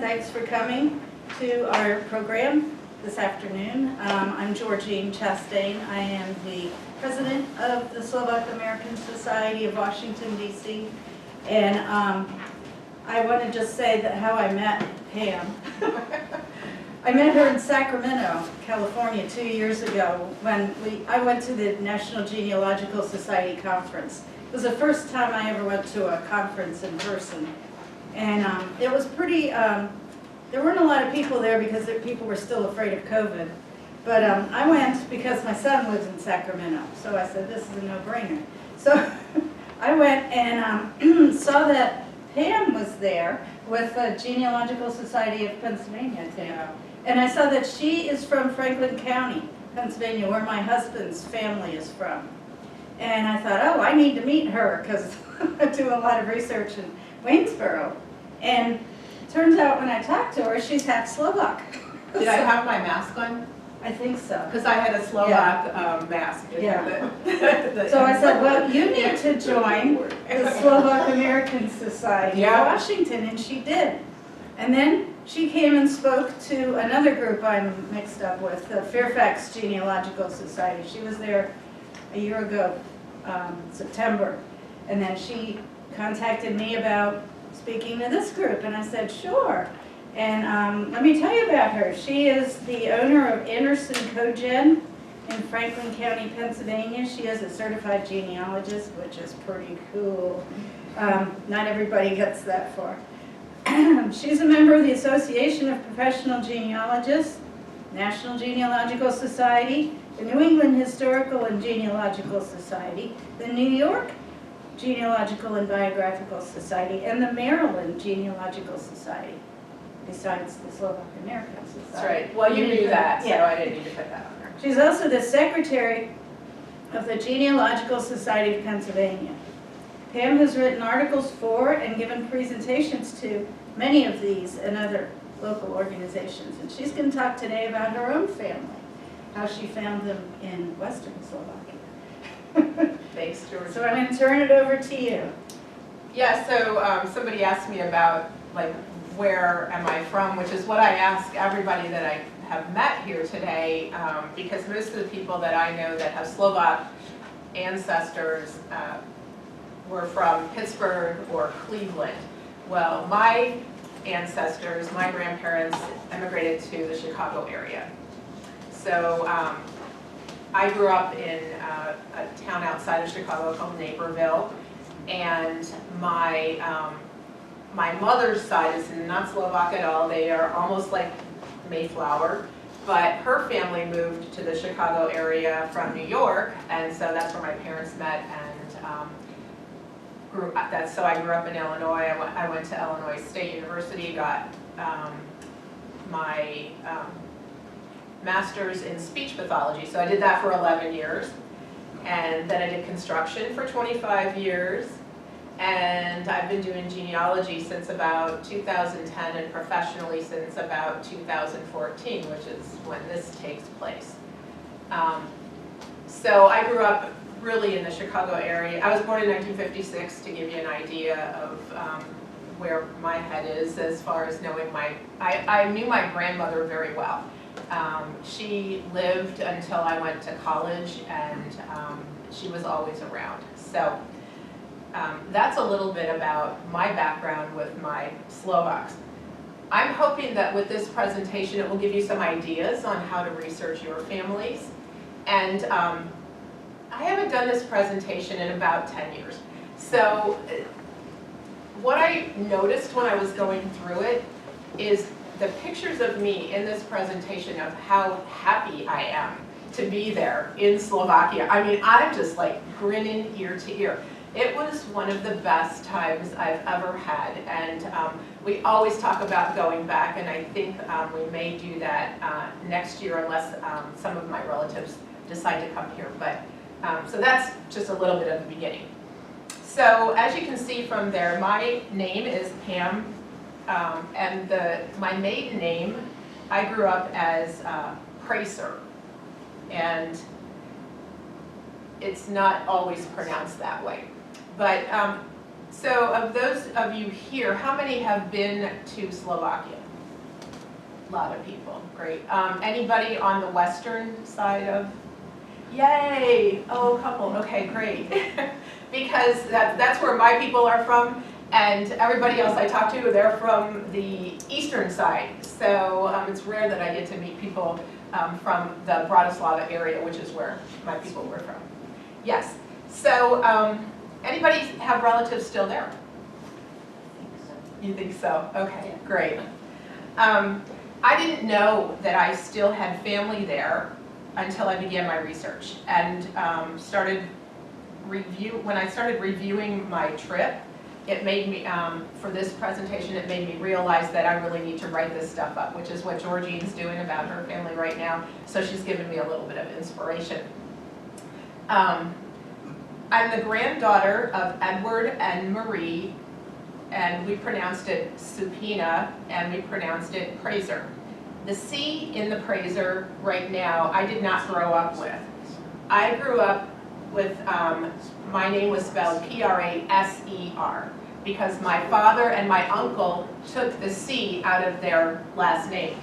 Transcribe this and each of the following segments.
thanks for coming to our program this afternoon. I'm Georgine Chastain. I am the president of the Slovak American Society of Washington, D.C. And I want to just say that how I met Pam. I met her in Sacramento, California 2 years ago when I went to the National Genealogical Society conference. It was the first time I ever went to a conference in person. And it was pretty, there weren't a lot of people there because people were still afraid of COVID. But I went because my son lives in Sacramento. So I said, this is a no-brainer. So I went and saw that Pam was there with the Genealogical Society of Pennsylvania, I think. Yeah. And I saw that she is from Franklin County, Pennsylvania, where my husband's family is from. And I thought, oh, I need to meet her because I do a lot of research in Waynesboro. And it turns out when I talked to her, she's half Slovak. Did I have my mask on? I think so. Because I had a Slovak mask. Yeah. So I said, well, you need to join the Slovak American Society of Washington, and she did. And then she came and spoke to another group I'm mixed up with, the Fairfax Genealogical Society. She was there a year ago, September. And then she contacted me about speaking to this group, and I said, sure. And let me tell you about her. She is the owner of Anderson CoGen in Franklin County, Pennsylvania. She is a certified genealogist, which is pretty cool. Not everybody gets that far. She's a member of the Association of Professional Genealogists, National Genealogical Society, the New England Historical and Genealogical Society, the New York Genealogical and Biographical Society, and the Maryland Genealogical Society, besides the Slovak American Society. That's right. Well, you knew that, so I didn't need to put that on there. She's also the secretary of the Genealogical Society of Pennsylvania. Pam has written articles for and given presentations to many of these and other local organizations. And she's going to talk today about her own family, how she found them in Western Slovakia. Thanks, George. So I'm going to turn it over to you. Yeah, so somebody asked me about, like, where am I from, which is what I ask everybody that I have met here today, because most of the people that I know that have Slovak ancestors were from Pittsburgh or Cleveland. Well, my ancestors, my grandparents, immigrated to the Chicago area. So I grew up in a town outside of Chicago called Naperville, and my mother's side is not Slovak at all. They are almost like Mayflower, but her family moved to the Chicago area from New York, and so that's where my parents met, and so I grew up in Illinois. I went to Illinois State University, got my master's in speech pathology, so I did that for 11 years, and then I did construction for 25 years, and I've been doing genealogy since about 2010 and professionally since about 2014, which is when this takes place. So I grew up really in the Chicago area. I was born in 1956, to give you an idea of where my head is as far as knowing I knew my grandmother very well. She lived until I went to college, and she was always around. So that's a little bit about my background with my Slovaks. I'm hoping that with this presentation it will give you some ideas on how to research your families. And I haven't done this presentation in about 10 years. So what I noticed when I was going through it is the pictures of me in this presentation of how happy I am to be there in Slovakia. I mean, I'm just like grinning ear to ear. It was one of the best times I've ever had, and we always talk about going back, and I think we may do that next year unless some of my relatives decide to come here. But so that's just a little bit of the beginning. So as you can see from there, my name is Pam, and my maiden name, I grew up as Praser, and it's not always pronounced that way. But So of those of you here, how many have been to Slovakia? A lot of people, great. Anybody on the western side of? Yay, oh, a couple, okay, great. Because that's where my people are from, and everybody else I talk to, they're from the eastern side. So it's rare that I get to meet people from the Bratislava area, which is where my people were from. Yes, so anybody have relatives still there? You think so? Okay, great. I didn't know that I still had family there until I began my research and when I started reviewing my trip, it made me, for this presentation, it made me realize that I really need to write this stuff up, which is what Georgine's doing about her family right now. So she's given me a little bit of inspiration. I'm the granddaughter of Edward and Marie, and we pronounced it Supina, and we pronounced it Praser. The C in the Praser right now, I did not grow up with. I grew up with, my name was spelled P-R-A-S-E-R, because my father and my uncle took the C out of their last name.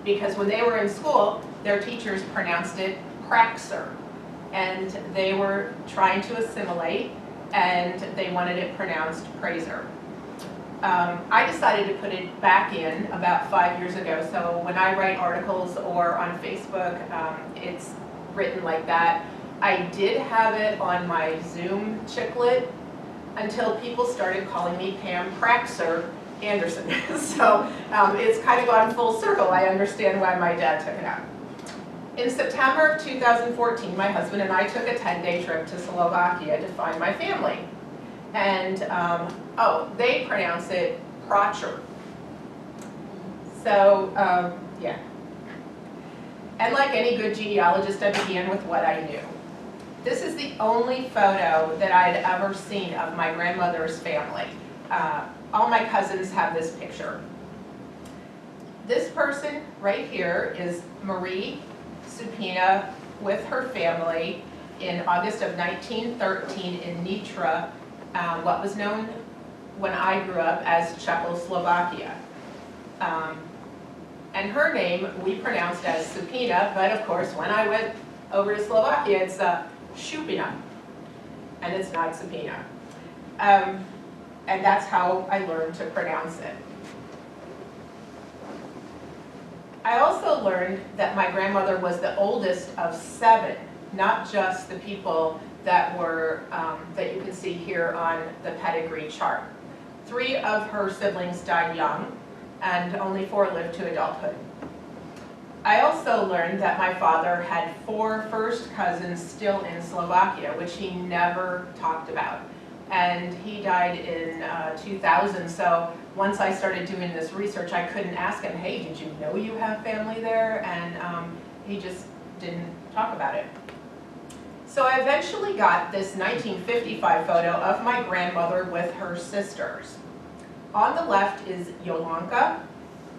Because when they were in school, their teachers pronounced it Praxer, and they were trying to assimilate, and they wanted it pronounced Praser. I decided to put it back in about 5 years ago, so when I write articles or on Facebook, it's written like that. I did have it on my Zoom chicklet until people started calling me Pam Praxer Anderson. So it's kind of gone full circle. I understand why my dad took it out. In September of 2014, my husband and I took a 10-day trip to Slovakia to find my family. And, oh, they pronounce it Pracher. So, yeah. And like any good genealogist, I began with what I knew. This is the only photo that I'd ever seen of my grandmother's family. All my cousins have this picture. This person right here is Marie Supina with her family in August of 1913 in Nitra, what was known when I grew up as Czechoslovakia. And her name we pronounced as Supina, but of course when I went over to Slovakia it's Šupina, and it's not Supina. And that's how I learned to pronounce it. I also learned that my grandmother was the oldest of 7, not just the people that were that you can see here on the pedigree chart. 3 of her siblings died young, and only 4 lived to adulthood. I also learned that my father had 4 first cousins still in Slovakia, which he never talked about. And he died in 2000, so once I started doing this research, I couldn't ask him, hey, did you know you have family there? And he just didn't talk about it. So I eventually got this 1955 photo of my grandmother with her sisters. On the left is Yolanka.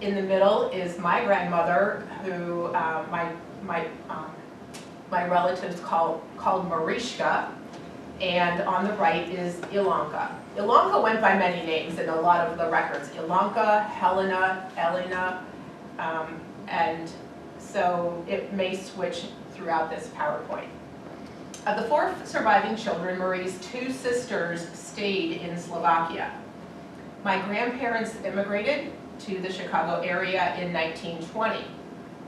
In the middle is my grandmother, who my relatives called Marishka. And on the right is Ilanka. Ilanka went by many names in a lot of the records. Ilanka, Helena, Elena, and so it may switch throughout this PowerPoint. Of the 4 surviving children, Marie's 2 sisters stayed in Slovakia. My grandparents immigrated to the Chicago area in 1920.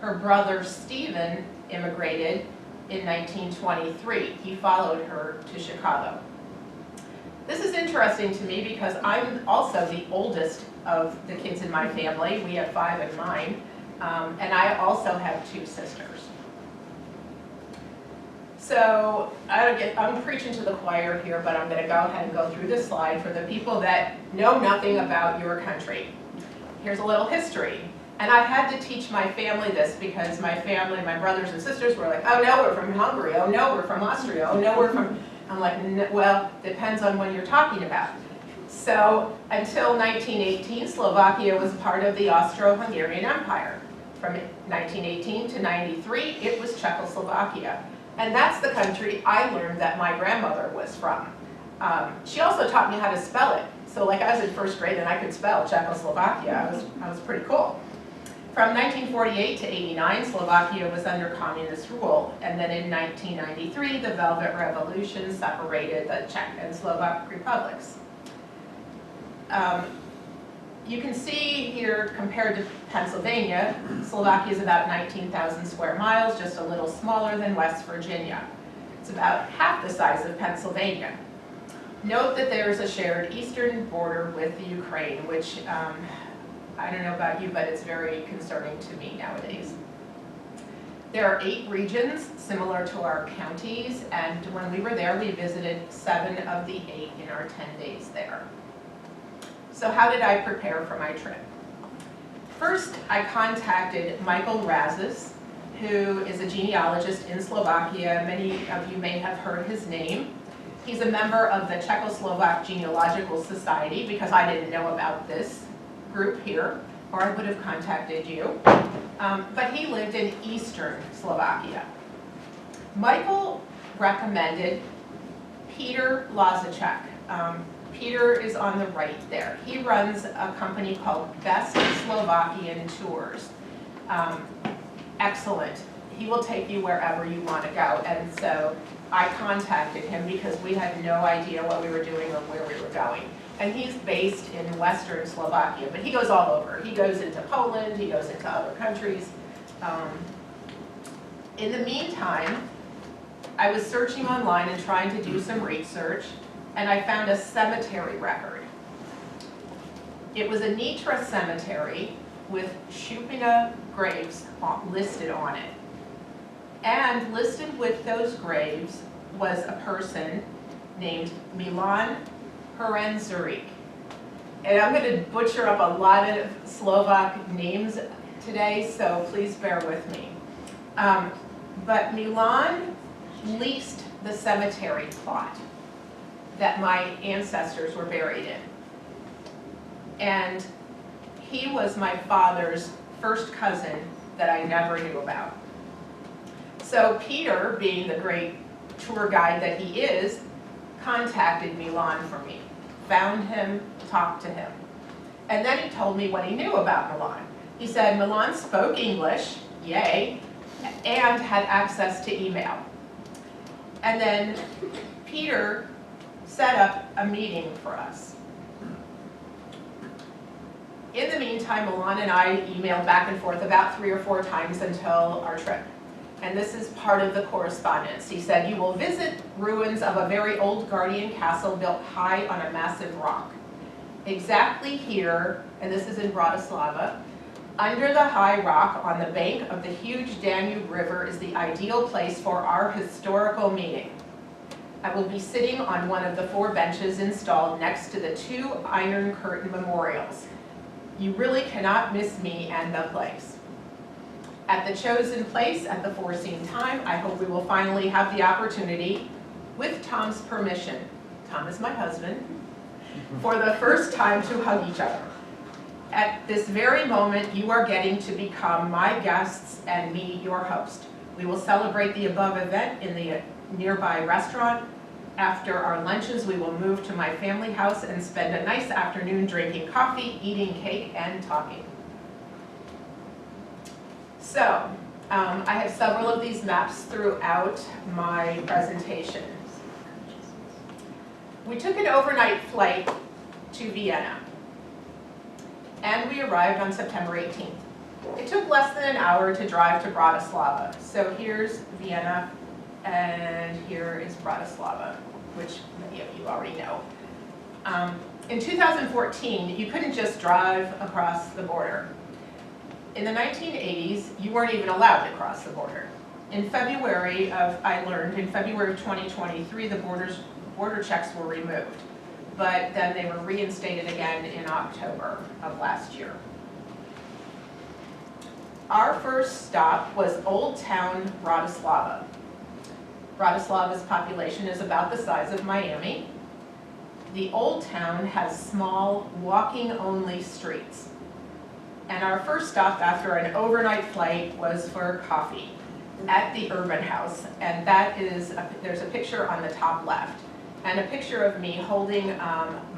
Her brother Stephen immigrated in 1923. He followed her to Chicago. This is interesting to me because I'm also the oldest of the kids in my family. We have 5 in mine, and I also have 2 sisters. So I'm preaching to the choir here, but I'm going to go ahead and go through this slide for the people that know nothing about your country. Here's a little history. And I had to teach my family this because my family, my brothers and sisters were like, oh no, we're from Hungary. Oh no, we're from Austria. Oh no, we're from... I'm like, well, depends on what you're talking about. So until 1918, Slovakia was part of the Austro-Hungarian Empire. From 1918 to 93, it was Czechoslovakia. And that's the country I learned that my grandmother was from. She also taught me how to spell it. So like I was in first grade and I could spell Czechoslovakia. I was pretty cool. From 1948 to 89, Slovakia was under communist rule. And then in 1993, the Velvet Revolution separated the Czech and Slovak republics. You can see here, compared to Pennsylvania, Slovakia is about 19,000 square miles, just a little smaller than West Virginia. It's about half the size of Pennsylvania. Note that there is a shared eastern border with the Ukraine, which I don't know about you, but it's very concerning to me nowadays. There are 8 regions similar to our counties, and when we were there, we visited 7 of the 8 in our 10 days there. So how did I prepare for my trip? First, I contacted Michael Razis, who is a genealogist in Slovakia. Many of you may have heard his name. He's a member of the Czechoslovak Genealogical Society, because I didn't know about this group here, or I would have contacted you. But he lived in eastern Slovakia. Michael recommended Peter Lazacek. Peter is on the right there. He runs a company called Best Slovakian Tours. Excellent. He will take you wherever you want to go. And so I contacted him because we had no idea what we were doing or where we were going. And he's based in western Slovakia, but he goes all over. He goes into Poland, he goes into other countries. In the meantime, I was searching online and trying to do some research, and I found a cemetery record. It was a Nitra cemetery with Shupina graves listed on it. And listed with those graves was a person named Milan Hrenzurek. And I'm going to butcher up a lot of Slovak names today, so please bear with me. But Milan leased the cemetery plot that my ancestors were buried in. And he was my father's first cousin that I never knew about. So Peter, being the great tour guide that he is, contacted Milan for me, found him, talked to him. And then he told me what he knew about Milan. He said Milan spoke English, yay, and had access to email. And then Peter set up a meeting for us. In the meantime, Milan and I emailed back and forth about 3 or 4 times until our trip. And this is part of the correspondence. He said, "You will visit ruins of a very old guardian castle built high on a massive rock. Exactly here," and this is in Bratislava, "under the high rock on the bank of the huge Danube River is the ideal place for our historical meeting. I will be sitting on one of the 4 benches installed next to the 2 iron curtain memorials. You really cannot miss me and the place. At the chosen place, at the foreseen time, I hope we will finally have the opportunity, with Tom's permission," Tom is my husband, "for the first time to hug each other. At this very moment, you are getting to become my guests and me your host. We will celebrate the above event in the nearby restaurant. After our lunches, we will move to my family house and spend a nice afternoon drinking coffee, eating cake, and talking." So, I have several of these maps throughout my presentation. We took an overnight flight to Vienna, and we arrived on September 18th. It took less than an hour to drive to Bratislava. So here's Vienna, and here is Bratislava, which many of you already know. In 2014, you couldn't just drive across the border. In the 1980s, you weren't even allowed to cross the border. In February of 2023, the border checks were removed, but then they were reinstated again in October of last year. Our first stop was Old Town Bratislava. Bratislava's population is about the size of Miami. The Old Town has small, walking-only streets. And our first stop after an overnight flight was for coffee at the Urban House. And that is, there's a picture on the top left. and a picture of me holding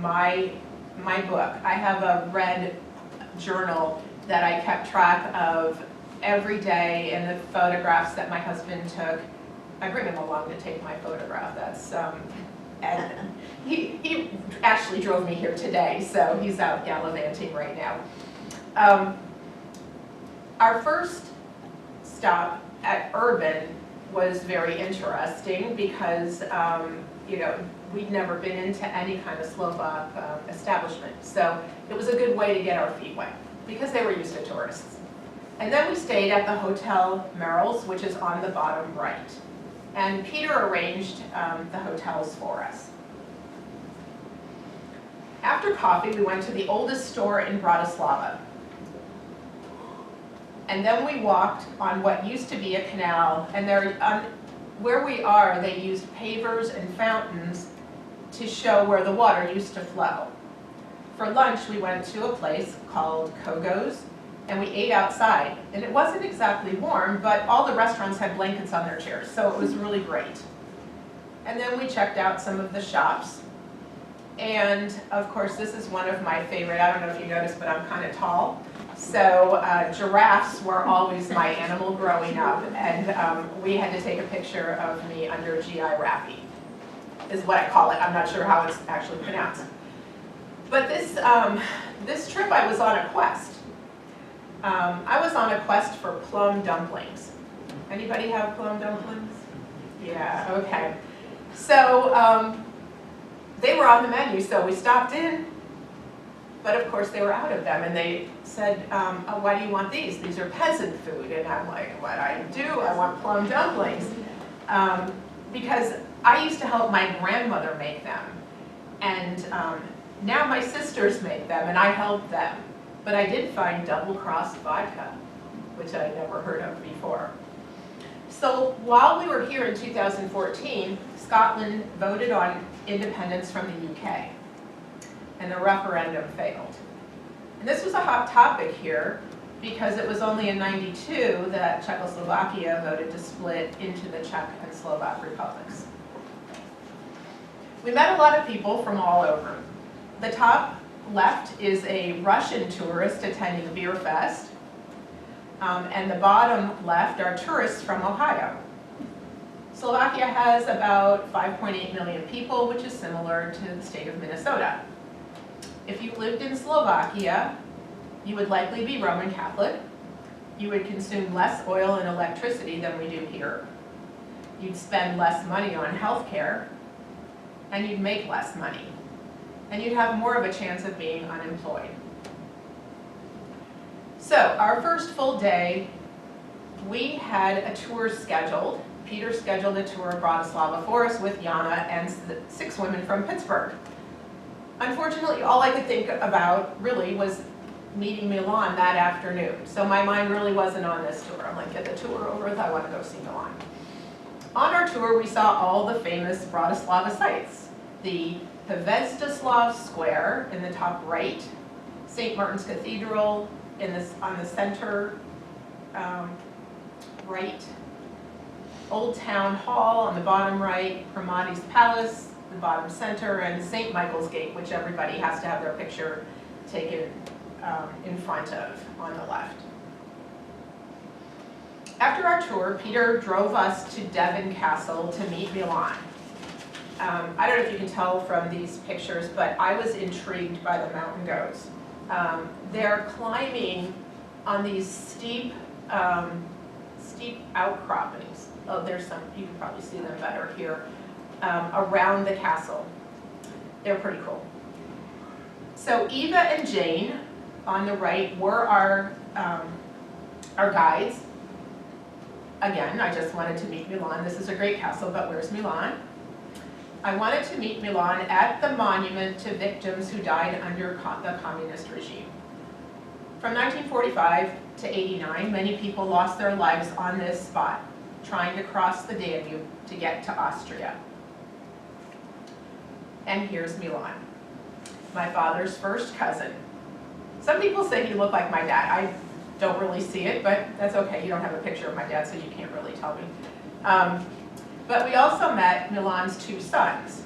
my book. I have a red journal that I kept track of every day and the photographs that my husband took. I bring him along to take my photograph. That's and he actually drove me here today, so he's out gallivanting right now. Our first stop at Urban was very interesting because you know, we'd never been into any kind of Slovak establishment, so it was a good way to get our feet wet because they were used to tourists. And then we stayed at the Hotel Merrill's, which is on the bottom right. And Peter arranged the hotels for us. After coffee, we went to the oldest store in Bratislava. And then we walked on what used to be a canal, and there, where we are, they used pavers and fountains to show where the water used to flow. For lunch, we went to a place called Kogo's, and we ate outside. And it wasn't exactly warm, but all the restaurants had blankets on their chairs, so it was really great. And then we checked out some of the shops. And of course, this is one of my favorite. I don't know if you noticed, but I'm kind of tall. So giraffes were always my animal growing up, and we had to take a picture of me under GI Rappy, is what I call it. I'm not sure how it's actually pronounced. But this trip I was on a quest. I was on a quest for plum dumplings. Anybody have plum dumplings? Yeah, okay. So they were on the menu, so we stopped in, but of course they were out of them, and they said, oh, why do you want these? These are peasant food. And I'm like, what I do? I want plum dumplings. Because I used to help my grandmother make them, and now my sisters make them, and I help them. But I did find double-crossed vodka, which I never heard of before. So while we were here in 2014, Scotland voted on independence from the UK, and the referendum failed. And this was a hot topic here because it was only in '92 that Czechoslovakia voted to split into the Czech and Slovak republics. We met a lot of people from all over. The top left is a Russian tourist attending Beer Fest, and the bottom left are tourists from Ohio. Slovakia has about 5.8 million people, which is similar to the state of Minnesota. If you lived in Slovakia, you would likely be Roman Catholic. You would consume less oil and electricity than we do here. You'd spend less money on health care, and you'd make less money. And you'd have more of a chance of being unemployed. So our first full day, we had a tour scheduled. Peter scheduled a tour of Bratislava for us with Jana and 6 women from Pittsburgh. Unfortunately, all I could think about really was meeting Milan that afternoon. So my mind really wasn't on this tour. I'm like, get the tour over with, I want to go see Milan. On our tour, we saw all the famous Bratislava sites. The Hviezdoslav Square in the top right, St. Martin's Cathedral on the center right, Old Town Hall on the bottom right, Hromadi's Palace, the bottom center, and St. Michael's Gate, which everybody has to have their picture taken in front of on the left. After our tour, Peter drove us to Devon Castle to meet Milan. I don't know if you can tell from these pictures, but I was intrigued by the mountain goats. They're climbing on these steep outcroppings. Oh, there's some, you can probably see them better here, around the castle. They're pretty cool. So Eva and Jane on the right were our guides. Again, I just wanted to meet Milan. This is a great castle, but where's Milan? I wanted to meet Milan at the monument to victims who died under the communist regime. From 1945 to '89, many people lost their lives on this spot, trying to cross the Danube to get to Austria. And here's Milan, my father's first cousin. Some people say he looked like my dad. I don't really see it, but that's okay. You don't have a picture of my dad, so you can't really tell me. But we also met Milan's 2 sons.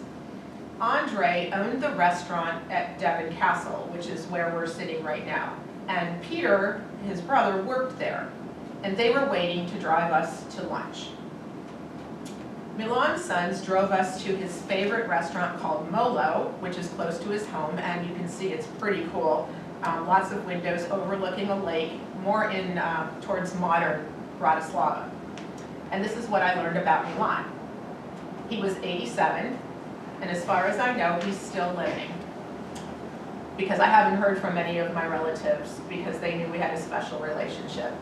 Andre owned the restaurant at Devon Castle, which is where we're sitting right now. And Peter, his brother, worked there. And they were waiting to drive us to lunch. Milan's sons drove us to his favorite restaurant called Molo, which is close to his home, and you can see it's pretty cool. Lots of windows overlooking a lake, more in towards modern Bratislava. And this is what I learned about Milan. He was 87, and as far as I know, he's still living. Because I haven't heard from any of my relatives because they knew we had a special relationship.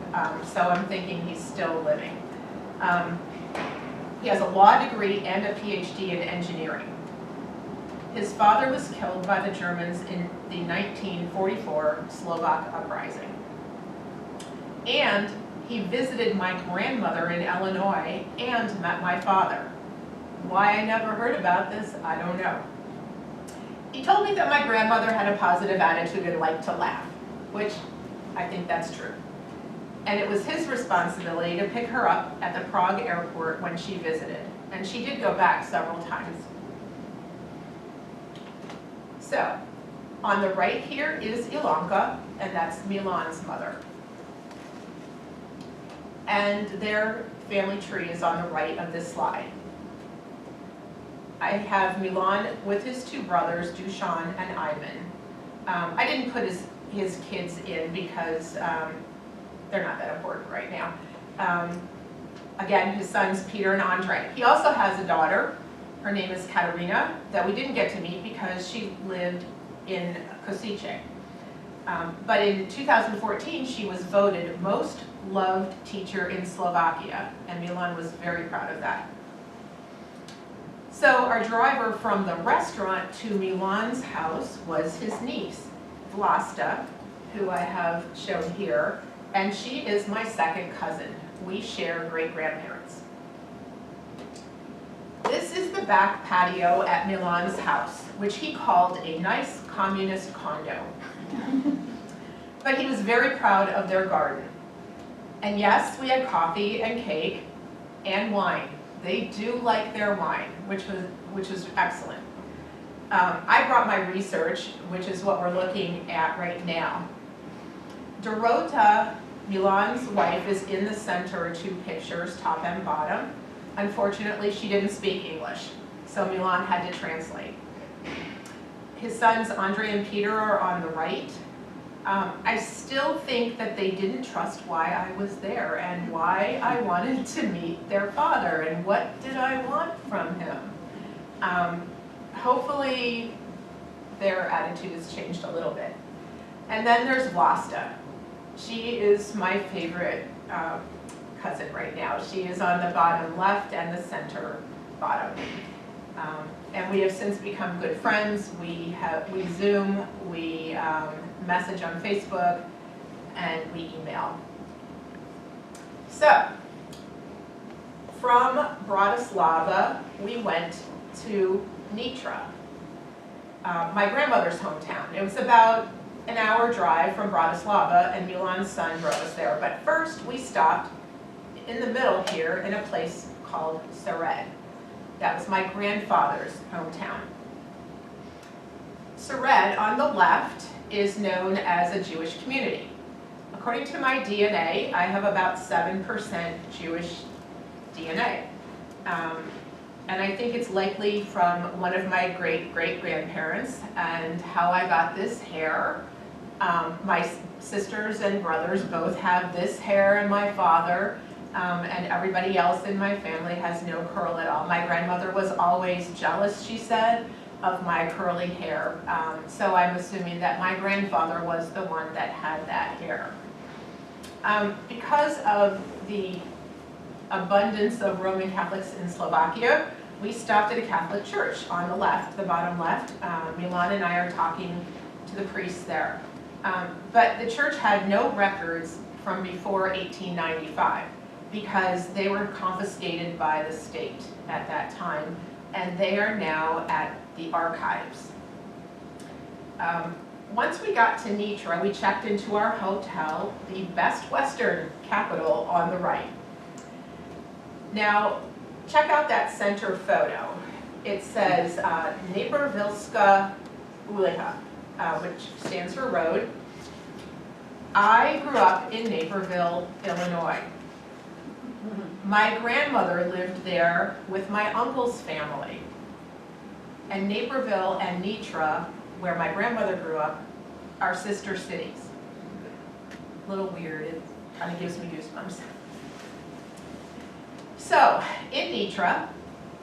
So I'm thinking he's still living. He has a law degree and a PhD in engineering. His father was killed by the Germans in the 1944 Slovak uprising. And he visited my grandmother in Illinois and met my father. Why I never heard about this, I don't know. He told me that my grandmother had a positive attitude and liked to laugh, which I think that's true. And it was his responsibility to pick her up at the Prague airport when she visited. And she did go back several times. So, on the right here is Ilonka, and that's Milan's mother. And their family tree is on the right of this slide. I have Milan with his two brothers, Dusan and Ivan. I didn't put his kids in because they're not that important right now. Again, his sons, Peter and Andre. He also has a daughter. Her name is Katerina, that we didn't get to meet because she lived in Kosice. But in 2014, she was voted most loved teacher in Slovakia, and Milan was very proud of that. So our driver from the restaurant to Milan's house was his niece, Vlasta, who I have shown here, and she is my second cousin. We share great-grandparents. This is the back patio at Milan's house, which he called a nice communist condo. But he was very proud of their garden. And yes, we had coffee and cake and wine. They do like their wine, which is excellent. I brought my research, which is what we're looking at right now. Dorota, Milan's wife, is in the center, two pictures, top and bottom. Unfortunately, she didn't speak English, so Milan had to translate. His sons, Andre and Peter, are on the right. I still think that they didn't trust why I was there and why I wanted to meet their father and what did I want from him. Hopefully their attitude has changed a little bit. And then there's Vlasta. She is my favorite cousin right now. She is on the bottom left and the center bottom. And we have since become good friends. We Zoom, we message on Facebook, and we email. So, from Bratislava, we went to Nitra, my grandmother's hometown. It was about an hour drive from Bratislava, and Milan's son drove us there. But first, we stopped in the middle here in a place called Sered. That was my grandfather's hometown. Sered, on the left, is known as a Jewish community. According to my DNA, I have about 7% Jewish DNA. And I think it's likely from one of my great-great-grandparents and how I got this hair. My sisters and brothers both have this hair, and my father, and everybody else in my family has no curl at all. My grandmother was always jealous, she said, of my curly hair. So I'm assuming that my grandfather was the one that had that hair. Because of the abundance of Roman Catholics in Slovakia, we stopped at a Catholic church on the left, the bottom left. Milan and I are talking to the priests there. But the church had no records from before 1895 because they were confiscated by the state at that time, and they are now at the archives. Once we got to Nitra, we checked into our hotel, the Best Western Capital on the right. Now, check out that center photo. It says Napervilska ulica, which stands for road. I grew up in Naperville, Illinois. My grandmother lived there with my uncle's family. And Naperville and Nitra, where my grandmother grew up, are sister cities. A little weird, it kind of gives me goosebumps. So, in Nitra,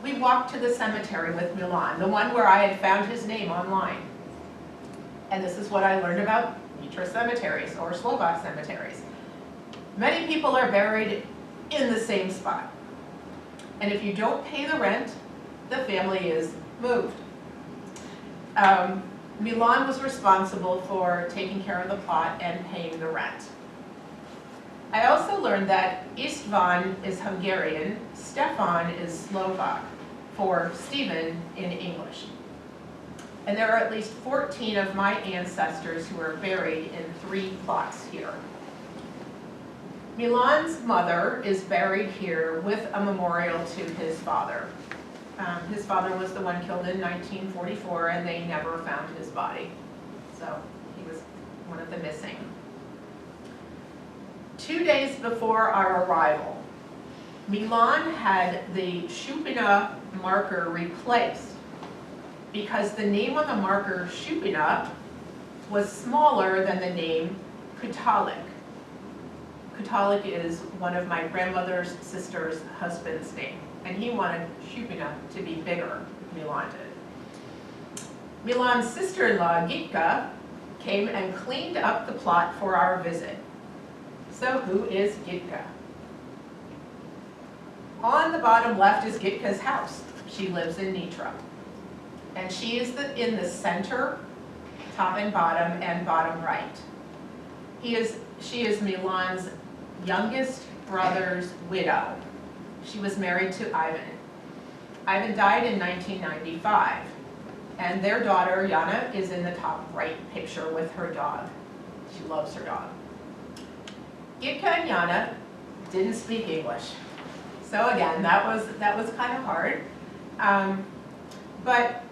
we walked to the cemetery with Milan, the one where I had found his name online. And this is what I learned about Nitra cemeteries, or Slovak cemeteries. Many people are buried in the same spot. And if you don't pay the rent, the family is moved. Milan was responsible for taking care of the plot and paying the rent. I also learned that Istvan is Hungarian, Stefan is Slovak, for Stephen in English. And there are at least 14 of my ancestors who are buried in 3 plots here. Milan's mother is buried here with a memorial to his father. His father was the one killed in 1944, and they never found his body. So he was one of the missing. 2 days before our arrival, Milan had the Shupina marker replaced because the name on the marker Shupina was smaller than the name Kutalik. Kutalik is one of my grandmother's sister's husband's name, and he wanted Shupina to be bigger, Milan did. Milan's sister-in-law, Gitka, came and cleaned up the plot for our visit. So who is Gitka? On the bottom left is Gitka's house. She lives in Nitra. And she is in the center, top and bottom right. She is Milan's youngest brother's widow. She was married to Ivan. Ivan died in 1995. And their daughter, Yana, is in the top right picture with her dog. She loves her dog. Gitka and Yana didn't speak English. So again, that was kind of hard. But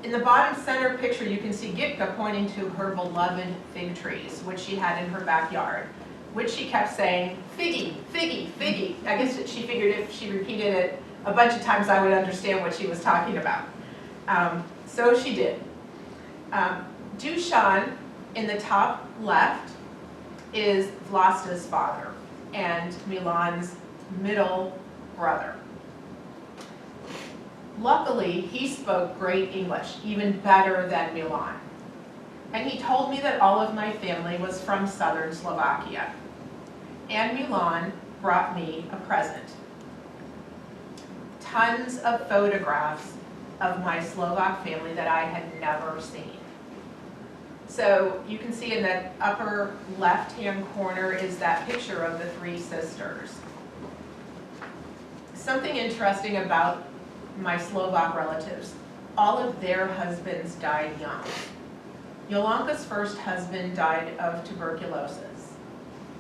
in the bottom center picture, you can see Gitka pointing to her beloved fig trees, which she had in her backyard, which she kept saying, figgy, figgy, figgy. I guess she figured if she repeated it a bunch of times, I would understand what she was talking about. So she did. Dusan, in the top left, is Vlasta's father and Milan's middle brother. Luckily, he spoke great English, even better than Milan. And he told me that all of my family was from southern Slovakia. And Milan brought me a present. Tons of photographs of my Slovak family that I had never seen. So you can see in the upper left-hand corner is that picture of the 3 sisters. Something interesting about my Slovak relatives, all of their husbands died young. Yolanka's first husband died of tuberculosis.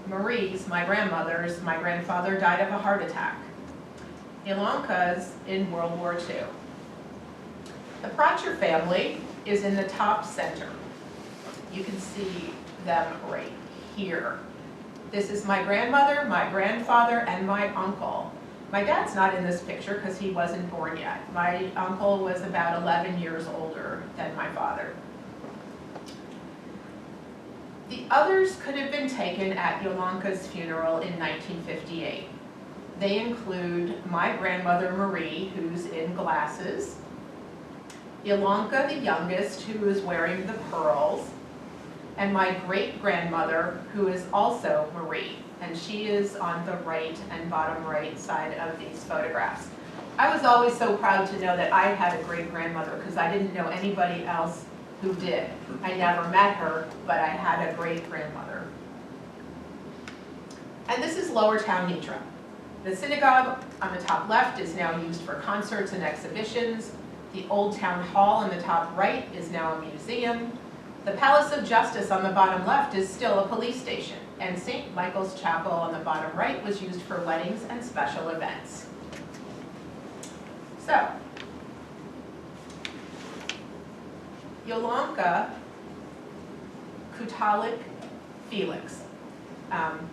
Marie's, my grandfather died of a heart attack. Yolanka's in World War II. The Pracher family is in the top center. You can see them right here. This is my grandmother, my grandfather, and my uncle. My dad's not in this picture because he wasn't born yet. My uncle was about 11 years older than my father. The others could have been taken at Yolanka's funeral in 1958. They include my grandmother Marie, who's in glasses, Yolanka, the youngest, who is wearing the pearls, and my great-grandmother, who is also Marie, and she is on the right and bottom right side of these photographs. I was always so proud to know that I had a great-grandmother because I didn't know anybody else who did. I never met her, but I had a great-grandmother. And this is Lower Town Nitra. The synagogue on the top left is now used for concerts and exhibitions. The Old Town Hall on the top right is now a museum. The Palace of Justice on the bottom left is still a police station, and St. Michael's Chapel on the bottom right was used for weddings and special events. So, Yolanka Kutalik Felix,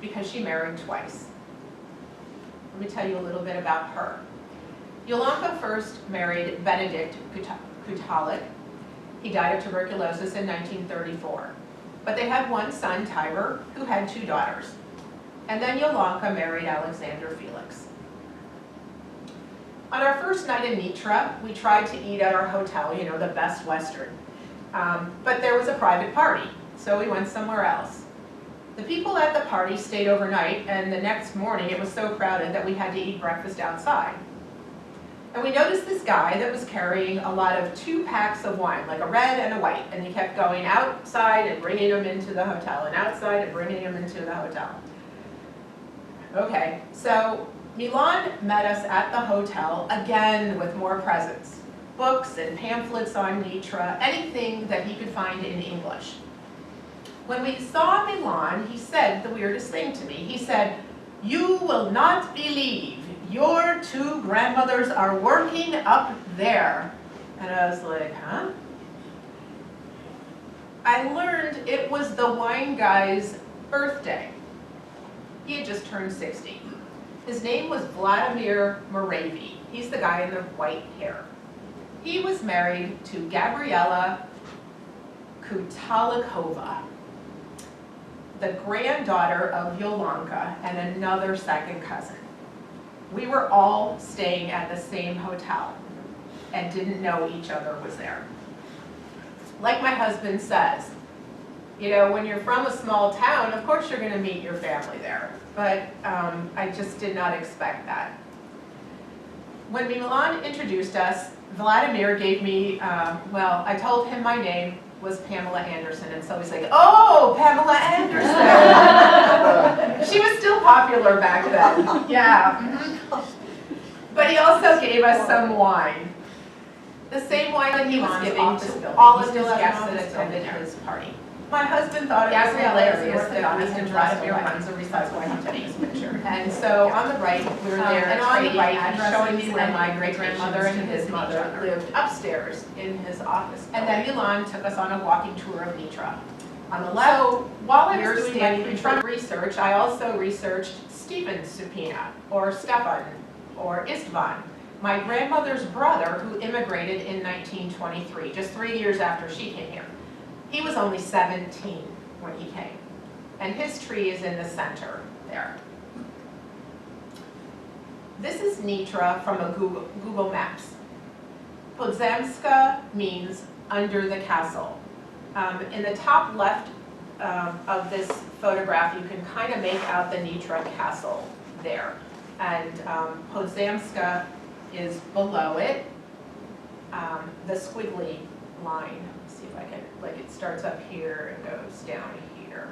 because she married twice. Let me tell you a little bit about her. Yolanka first married Benedict Kutalik. He died of tuberculosis in 1934. But they had one son, Tiber, who had 2 daughters. And then Yolanka married Alexander Felix. On our first night in Nitra, we tried to eat at our hotel, you know, the Best Western. But there was a private party, so we went somewhere else. The people at the party stayed overnight, and the next morning it was so crowded that we had to eat breakfast outside. And we noticed this guy that was carrying a lot of 2 packs of wine, like a red and a white, and he kept going outside and bringing them into the hotel, and outside and bringing them into the hotel. Okay, so Milan met us at the hotel, again with more presents. Books and pamphlets on Nitra, anything that he could find in English. When we saw Milan, he said the weirdest thing to me. He said, "You will not believe your 2 grandmothers are working up there." And I was like, huh? I learned it was the wine guy's birthday. He had just turned 60. His name was Vladimir Moravy. He's the guy in the white hair. He was married to Gabriela Kutalikova, the granddaughter of Yolanka and another second cousin. We were all staying at the same hotel and didn't know each other was there. Like my husband says, you know, when you're from a small town, of course you're going to meet your family there. But I just did not expect that. When Milan introduced us, Vladimir gave me, well, I told him my name was Pamela Anderson, and so he's like, "Oh, Pamela Anderson." She was still popular back then. Yeah. But he also gave us some wine. The same wine that he was giving to all of his guests that attended his party. My husband thought it was hilarious that Mr. Vladimir runs a recycling company's picture. And so on the right, we were there, and on the right, he's showing me where my great-grandmother and his mother lived upstairs in his office. And then Milan took us on a walking tour of Nitra. On the left, so while I was doing my Nitra research, I also researched Stephen Supina, or Stefan, or Istvan, my grandmother's brother who immigrated in 1923, just 3 years after she came here. He was only 17 when he came, and his tree is in the center there. This is Nitra from a Google Maps. Podzemska means under the castle. In the top left of this photograph, you can kind of make out the Nitra castle there, and Podzemska is below it, the squiggly line. See if I can, like, it starts up here and goes down here.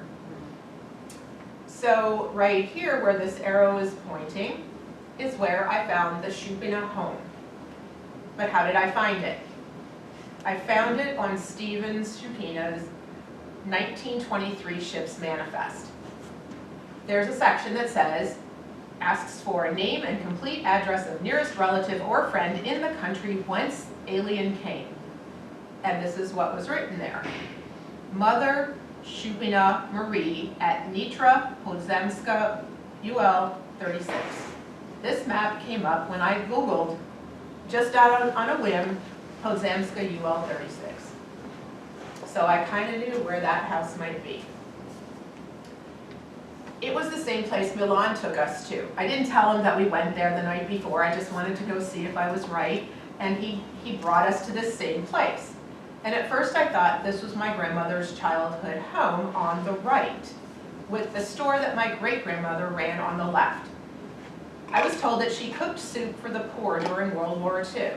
So right here where this arrow is pointing is where I found the Shupina home. But how did I find it? I found it on Stephen Supina's 1923 ship's manifest. There's a section that says, asks for a name and complete address of nearest relative or friend in the country whence alien came. And this is what was written there. Mother Shupina Marie at Nitra, Podzemska, UL 36. This map came up when I Googled, just out on a whim, Podzemska UL 36. So I kind of knew where that house might be. It was the same place Milan took us to. I didn't tell him that we went there the night before. I just wanted to go see if I was right. And he brought us to this same place. And at first I thought this was my grandmother's childhood home on the right, with the store that my great-grandmother ran on the left. I was told that she cooked soup for the poor during World War II.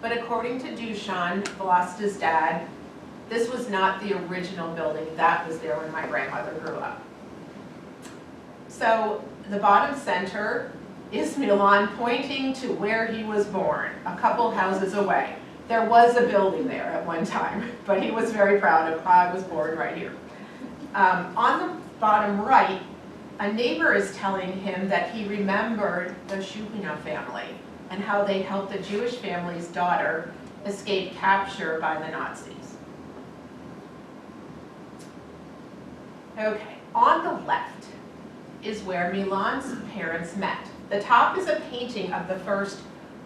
But according to Dushan, Vlasta's dad, this was not the original building that was there when my grandmother grew up. So the bottom center is Milan pointing to where he was born, a couple houses away. There was a building there at one time, but he was very proud of I was born right here. On the bottom right, a neighbor is telling him that he remembered the Shupina family and how they helped a Jewish family's daughter escape capture by the Nazis. Okay, on the left is where Milan's parents met. The top is a painting of the first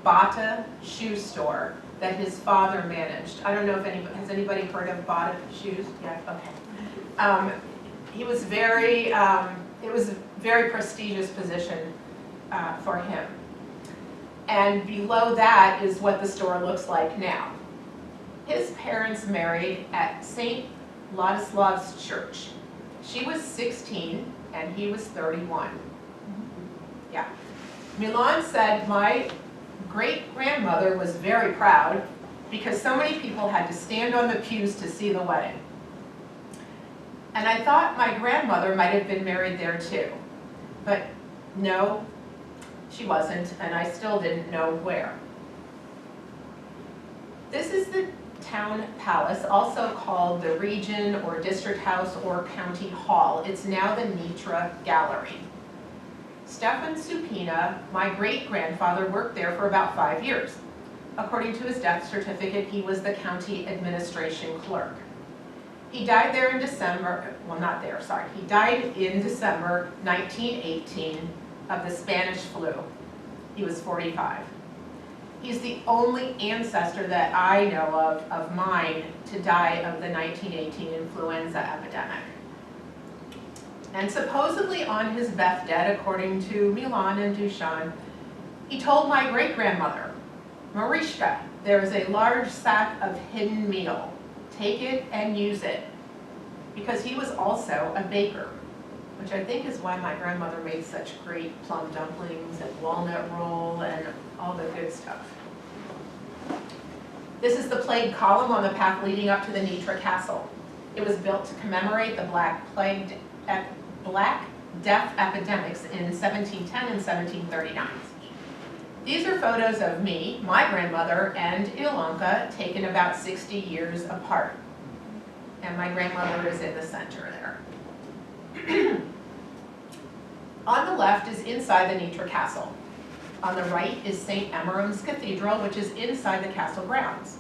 Bata shoe store that his father managed. I don't know if anybody, has anybody heard of Bata shoes? Yeah, okay. He was very, it was a very prestigious position for him. And below that is what the store looks like now. His parents married at St. Ladislav's Church. She was 16 and he was 31. Yeah. Milan said, my great-grandmother was very proud because so many people had to stand on the pews to see the wedding. And I thought my grandmother might have been married there too. But no, she wasn't, and I still didn't know where. This is the town palace, also called the Region or District House or County Hall. It's now the Nitra Gallery. Stefan Supina, my great-grandfather, worked there for about 5 years. According to his death certificate, he was the county administration clerk. He died there in December, well not there, sorry, he died in December 1918 of the Spanish flu. He was 45. He's the only ancestor that I know of mine to die of the 1918 influenza epidemic. And supposedly on his deathbed, according to Milan and Duchamp, he told my great-grandmother, Marishka, there's a large sack of hidden meal. Take it and use it. Because he was also a baker, which I think is why my grandmother made such great plum dumplings and walnut roll and all the good stuff. This is the plague column on the path leading up to the Nitra Castle. It was built to commemorate the Black Death epidemics in 1710 and 1739. These are photos of me, my grandmother, and Ilonka taken about 60 years apart. And my grandmother is in the center there. On the left is inside the Nitra Castle. On the right is St. Emmeram's Cathedral, which is inside the castle grounds.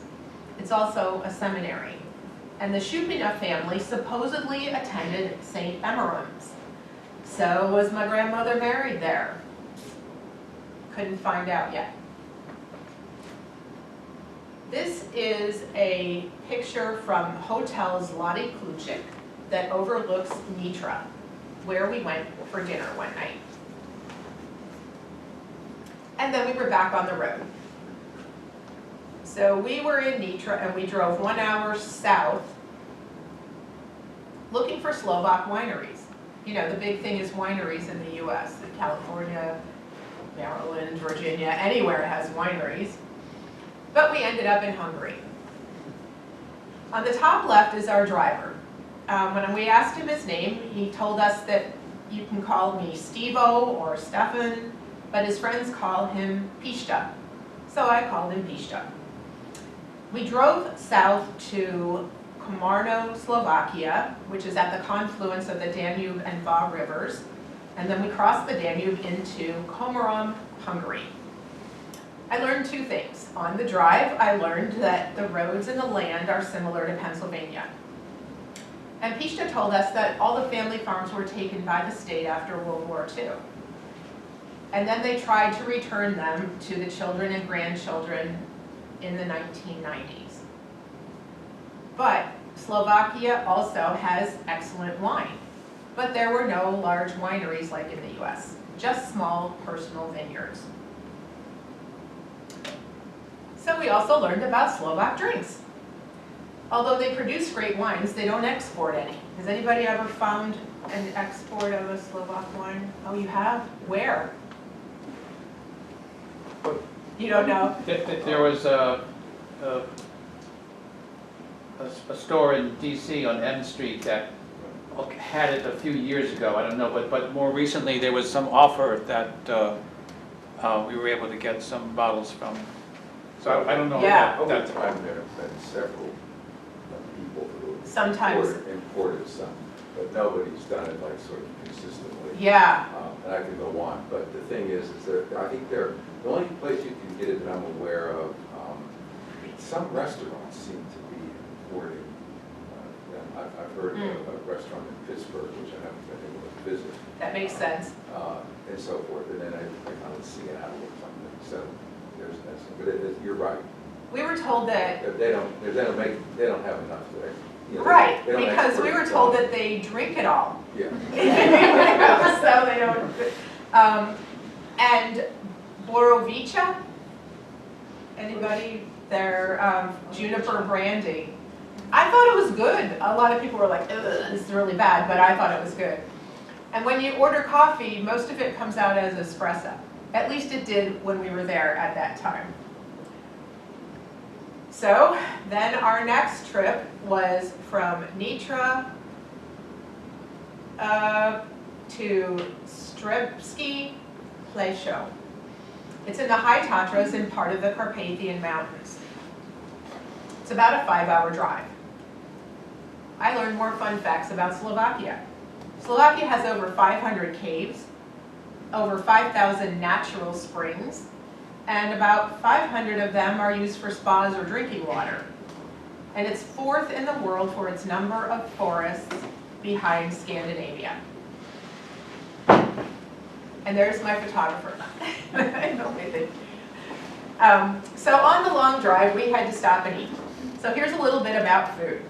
It's also a seminary. And the Shupina family supposedly attended St. Emmeram's. So was my grandmother married there? Couldn't find out yet. This is a picture from Hotel Zlatý Klučik that overlooks Nitra, where we went for dinner one night. And then we were back on the road. So we were in Nitra and we drove 1 hour south looking for Slovak wineries. You know, the big thing is wineries in the US, in California, Maryland, Virginia, anywhere it has wineries. But we ended up in Hungary. On the top left is our driver. When we asked him his name, he told us that you can call me Stevo or Stefan, but his friends call him Pista. So I called him Pista. We drove south to Komárno, Slovakia, which is at the confluence of the Danube and Váh rivers, and then we crossed the Danube into Komárom, Hungary. I learned two things. On the drive, I learned that the roads and the land are similar to Pennsylvania. And Pista told us that all the family farms were taken by the state after World War II. And then they tried to return them to the children and grandchildren in the 1990s. But Slovakia also has excellent wine. But there were no large wineries like in the US, just small personal vineyards. So we also learned about Slovak drinks. Although they produce great wines, they don't export any. Has anybody ever found an export of a Slovak wine? Oh, you have? Where? You don't know? There was a store in DC on M Street that had it a few years ago. I don't know, but more recently there was some offer that we were able to get some bottles from. So I don't know. Yeah. Over Over time, there have been several people who Sometimes. imported some, but nobody's done it like sort of consistently. Yeah. And I could go on, but the thing is there, I think the only place you can get it that I'm aware of, some restaurants seem to be importing them I've heard of a restaurant in Pittsburgh, which I haven't been able to visit. That makes sense. And so forth, and then I found Seattle or something, so there's that, but you're right. We were told that, They don't have enough there. You know, right, they don't because we were told export that they drink it all. it. So they don't, and Borovica, anybody? Their juniper brandy. I thought it was good. A lot of people were like, ugh, this is really bad, but I thought it was good. And when you order coffee, most of it comes out as espresso. At least it did when we were there at that time. So then our next trip was from Nitra to Strebski Plesho. It's in the High Tatras and part of the Carpathian Mountains. It's about a 5-hour drive. I learned more fun facts about Slovakia. Slovakia has over 500 caves, over 5,000 natural springs, and about 500 of them are used for spas or drinking water. And it's 4th in the world for its number of forests behind Scandinavia. And there's my photographer. I know they think. So on the long drive, we had to stop and eat. So here's a little bit about food.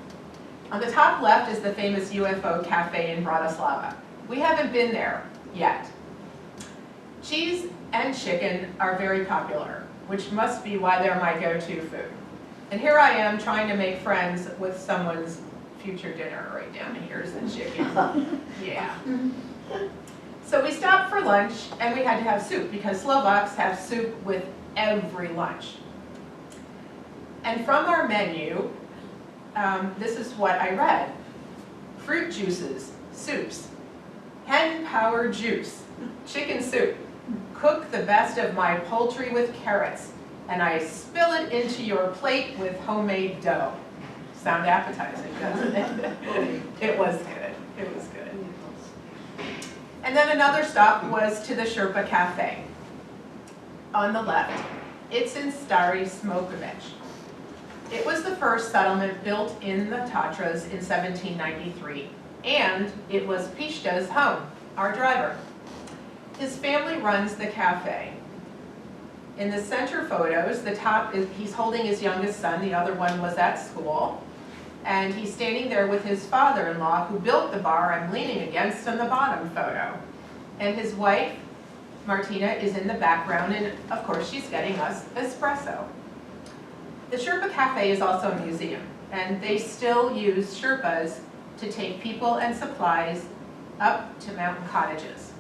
On the top left is the famous UFO cafe in Bratislava. We haven't been there yet. Cheese and chicken are very popular, which must be why they're my go-to food. And here I am trying to make friends with someone's future dinner right down here's the chicken. Yeah. So we stopped for lunch and we had to have soup because Slovaks have soup with every lunch. And from our menu, this is what I read. Fruit juices, soups, hen-powered juice, chicken soup, cook the best of my poultry with carrots, and I spill it into your plate with homemade dough. Sound appetizing, doesn't it? It was good. It was good. And then another stop was to the Sherpa Cafe. On the left, it's in Stary Smokovic. It was the first settlement built in the Tatras in 1793, and it was Pishta's home, our driver. His family runs the cafe. In the center photos, the top is he's holding his youngest son, the other one was at school, and he's standing there with his father-in-law who built the bar I'm leaning against in the bottom photo. And his wife, Martina, is in the background, and of course she's getting us espresso. The Sherpa Cafe is also a museum, and they still use Sherpas to take people and supplies up to mountain cottages.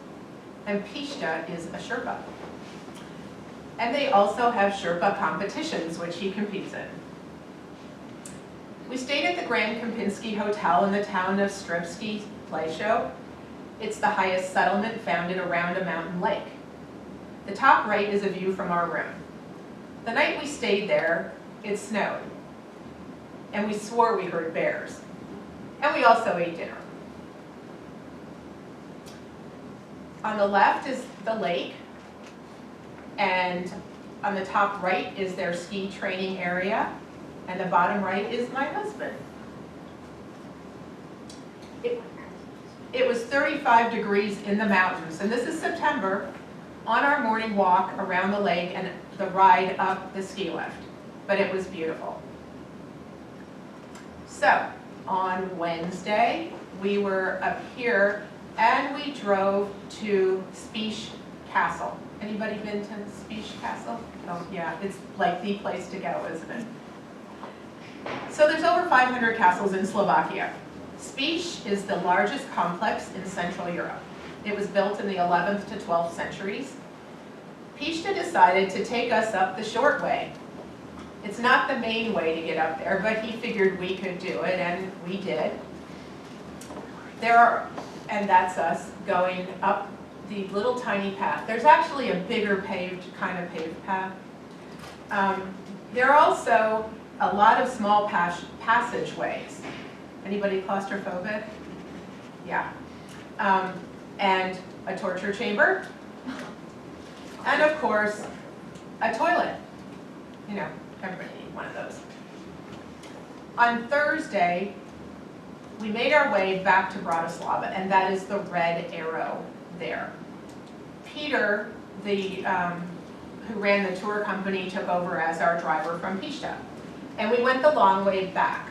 And Pishta is a Sherpa. And they also have Sherpa competitions, which he competes in. We stayed at the Grand Kempinski Hotel in the town of Strebski Plesho. It's the highest settlement founded around a mountain lake. The top right is a view from our room. The night we stayed there, it snowed. And we swore we heard bears. And we also ate dinner. On the left is the lake, and on the top right is their ski training area, and the bottom right is my husband. It was 35 degrees in the mountains, and this is September, on our morning walk around the lake and the ride up the ski lift, but it was beautiful. So, on Wednesday, we were up here and we drove to Spiš Castle. Anybody been to Spiš Castle? Oh yeah, it's like the place to go, isn't it? So there's over 500 castles in Slovakia. Spiš is the largest complex in Central Europe. It was built in the 11th to 12th centuries. Pishta decided to take us up the short way. It's not the main way to get up there, but he figured we could do it, and we did. And that's us going up the little tiny path. There's actually a bigger paved path. There are also a lot of small passageways. Anybody claustrophobic? Yeah. And a torture chamber. And of course, a toilet. You know, everybody needs one of those. On Thursday, we made our way back to Bratislava, and that is the red arrow there. Peter, who ran the tour company, took over as our driver from Pista. And we went the long way back,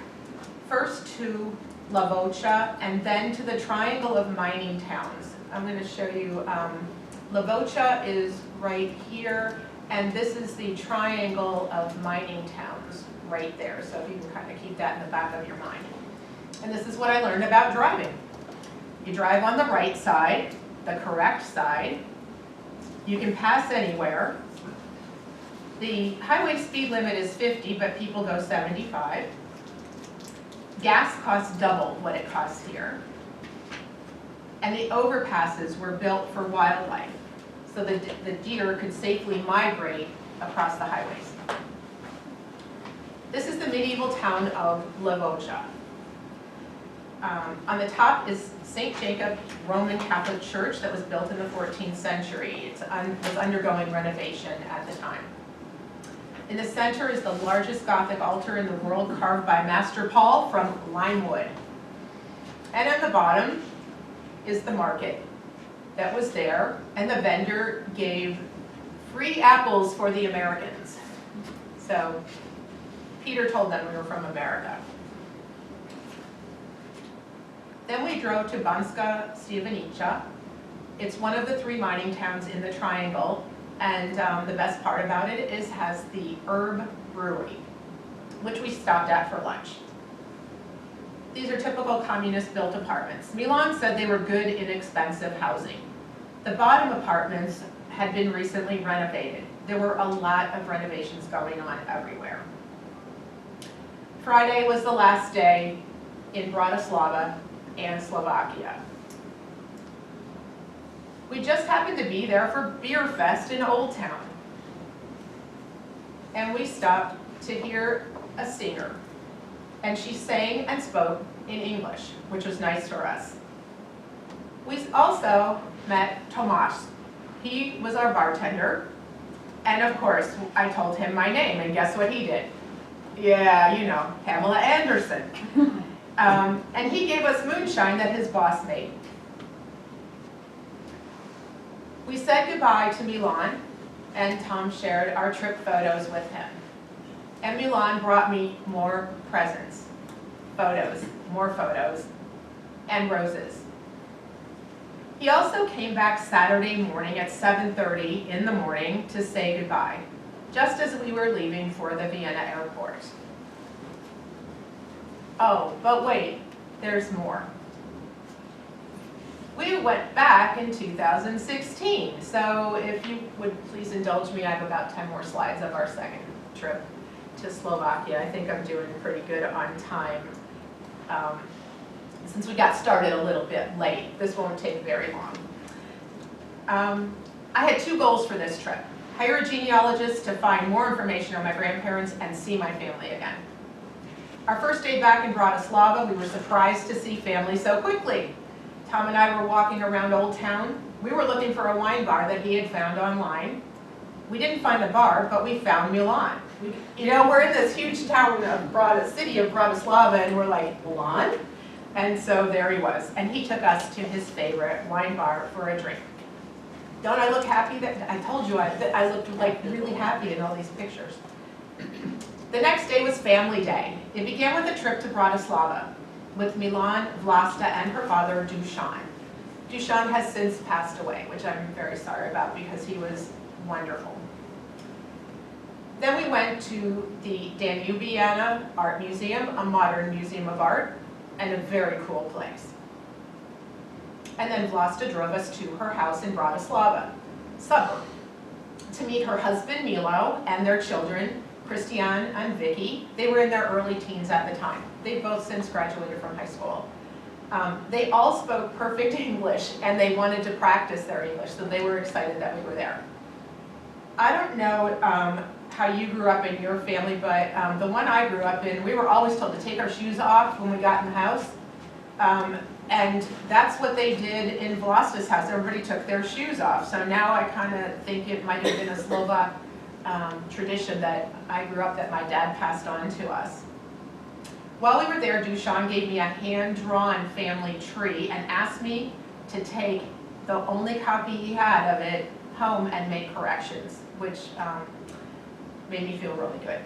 first to Lavocha and then to the triangle of mining towns. I'm going to show you, Lavocha is right here, and this is the triangle of mining towns right there. So if you can kind of keep that in the back of your mind. And this is what I learned about driving. You drive on the right side, the correct side. You can pass anywhere. The highway speed limit is 50, but people go 75. Gas costs double what it costs here. And the overpasses were built for wildlife, so the deer could safely migrate across the highways. This is the medieval town of Lavocha. On the top is St. Jacob Roman Catholic Church that was built in the 14th century. It was undergoing renovation at the time. In the center is the largest Gothic altar in the world, carved by Master Paul from lime wood. And at the bottom is the market that was there, and the vendor gave free apples for the Americans. So Peter told them we were from America. Then we drove to Banska Štiavnica. It's one of the 3 mining towns in the triangle, and the best part about it is has the Herb Brewery, which we stopped at for lunch. These are typical communist-built apartments. Milan said they were good, inexpensive housing. The bottom apartments had been recently renovated. There were a lot of renovations going on everywhere. Friday was the last day in Bratislava and Slovakia. We just happened to be there for Beer Fest in Old Town. And we stopped to hear a singer. And she sang and spoke in English, which was nice for us. We also met Tomas. He was our bartender. And of course, I told him my name, and guess what he did? Yeah, you know, Pamela Anderson. And he gave us moonshine that his boss made. We said goodbye to Milan, and Tom shared our trip photos with him. And Milan brought me more presents, more photos, and roses. He also came back Saturday morning at 7:30 in the morning to say goodbye, just as we were leaving for the Vienna airport. Oh, but wait, there's more. We went back in 2016, so if you would please indulge me, I have about 10 more slides of our second trip to Slovakia. I think I'm doing pretty good on time. Since we got started a little bit late, this won't take very long. I had 2 goals for this trip. Hire a genealogist to find more information on my grandparents and see my family again. Our first day back in Bratislava, we were surprised to see family so quickly. Tom and I were walking around Old Town. We were looking for a wine bar that he had found online. We didn't find the bar, but we found Milan. We're in this huge town of city of Bratislava, and we're like, Milan? And so there he was, and he took us to his favorite wine bar for a drink. Don't I look happy? I told you I looked like really happy in all these pictures. The next day was family day. It began with a trip to Bratislava with Milan, Vlasta, and her father, Dusan. Dusan has since passed away, which I'm very sorry about because he was wonderful. Then we went to the Danubiana Art Museum, a modern museum of art, and a very cool place. And then Vlasta drove us to her house in Bratislava, suburb, to meet her husband Milo and their children, Christian and Vicky. They were in their early teens at the time. They've both since graduated from high school. They all spoke perfect English, and they wanted to practice their English, so they were excited that we were there. I don't know how you grew up in your family, but the one I grew up in, we were always told to take our shoes off when we got in the house. And that's what they did in Vlasta's house. Everybody took their shoes off. So now I kind of think it might have been a Slovak tradition that I grew up that my dad passed on to us. While we were there, Dushan gave me a hand-drawn family tree and asked me to take the only copy he had of it home and make corrections, which made me feel really good.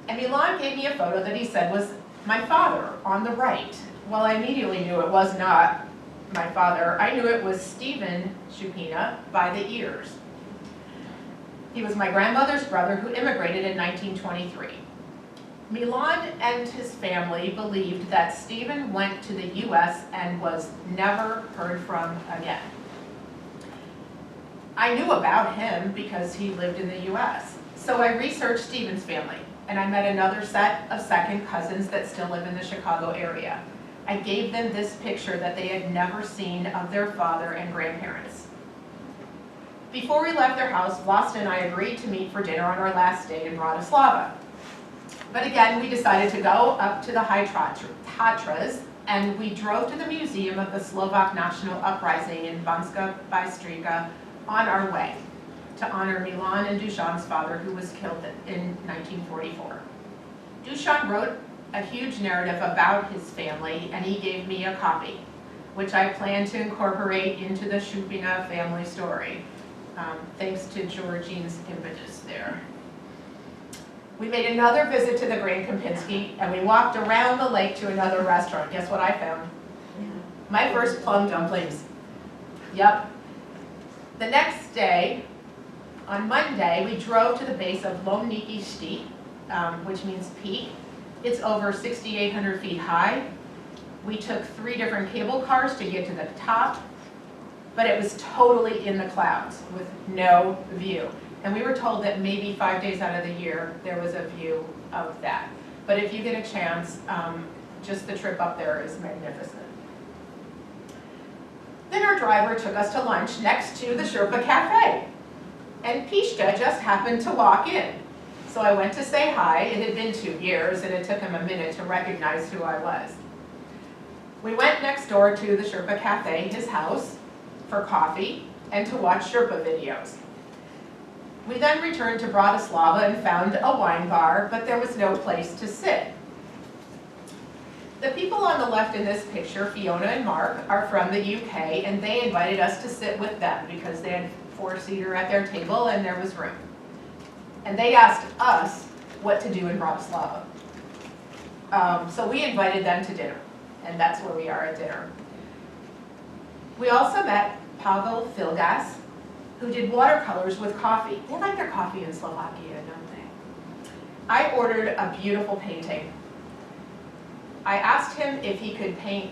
And Milan gave me a photo that he said was my father on the right. Well, I immediately knew it was not my father. I knew it was Stephen Shupina by the ears. He was my grandmother's brother who immigrated in 1923. Milan and his family believed that Stephen went to the US and was never heard from again. I knew about him because he lived in the US. So I researched Stephen's family, and I met another set of second cousins that still live in the Chicago area. I gave them this picture that they had never seen of their father and grandparents. Before we left their house, Vlasta and I agreed to meet for dinner on our last day in Bratislava. But again, we decided to go up to the High Tatras, and we drove to the museum of the Slovak national uprising in Banska Bystrica on our way to honor Milan and Dushan's father, who was killed in 1944. Dushan wrote a huge narrative about his family, and he gave me a copy, which I plan to incorporate into the Shupina family story, thanks to Georgine's impetus there. We made another visit to the Grand Kempinski, and we walked around the lake to another restaurant. Guess what I found? My first plum dumplings. Yep. The next day, on Monday, we drove to the base of Lomniki Shti, which means peak. It's over 6,800 feet high. We took 3 different cable cars to get to the top, but it was totally in the clouds with no view. And we were told that maybe 5 days out of the year, there was a view of that. But if you get a chance, just the trip up there is magnificent. Then our driver took us to lunch next to the Sherpa Cafe. And Pishta just happened to walk in. So I went to say hi. It had been 2 years, and it took him a minute to recognize who I was. We went next door to the Sherpa Cafe, his house, for coffee and to watch Sherpa videos. We then returned to Bratislava and found a wine bar, but there was no place to sit. The people on the left in this picture, Fiona and Mark, are from the UK, and they invited us to sit with them because they had 4-seater at their table and there was room. And they asked us what to do in Bratislava. So we invited them to dinner, and that's where we are at dinner. We also met Pavel Filgas, who did watercolors with coffee. They like their coffee in Slovakia, don't they? I ordered a beautiful painting. I asked him if he could paint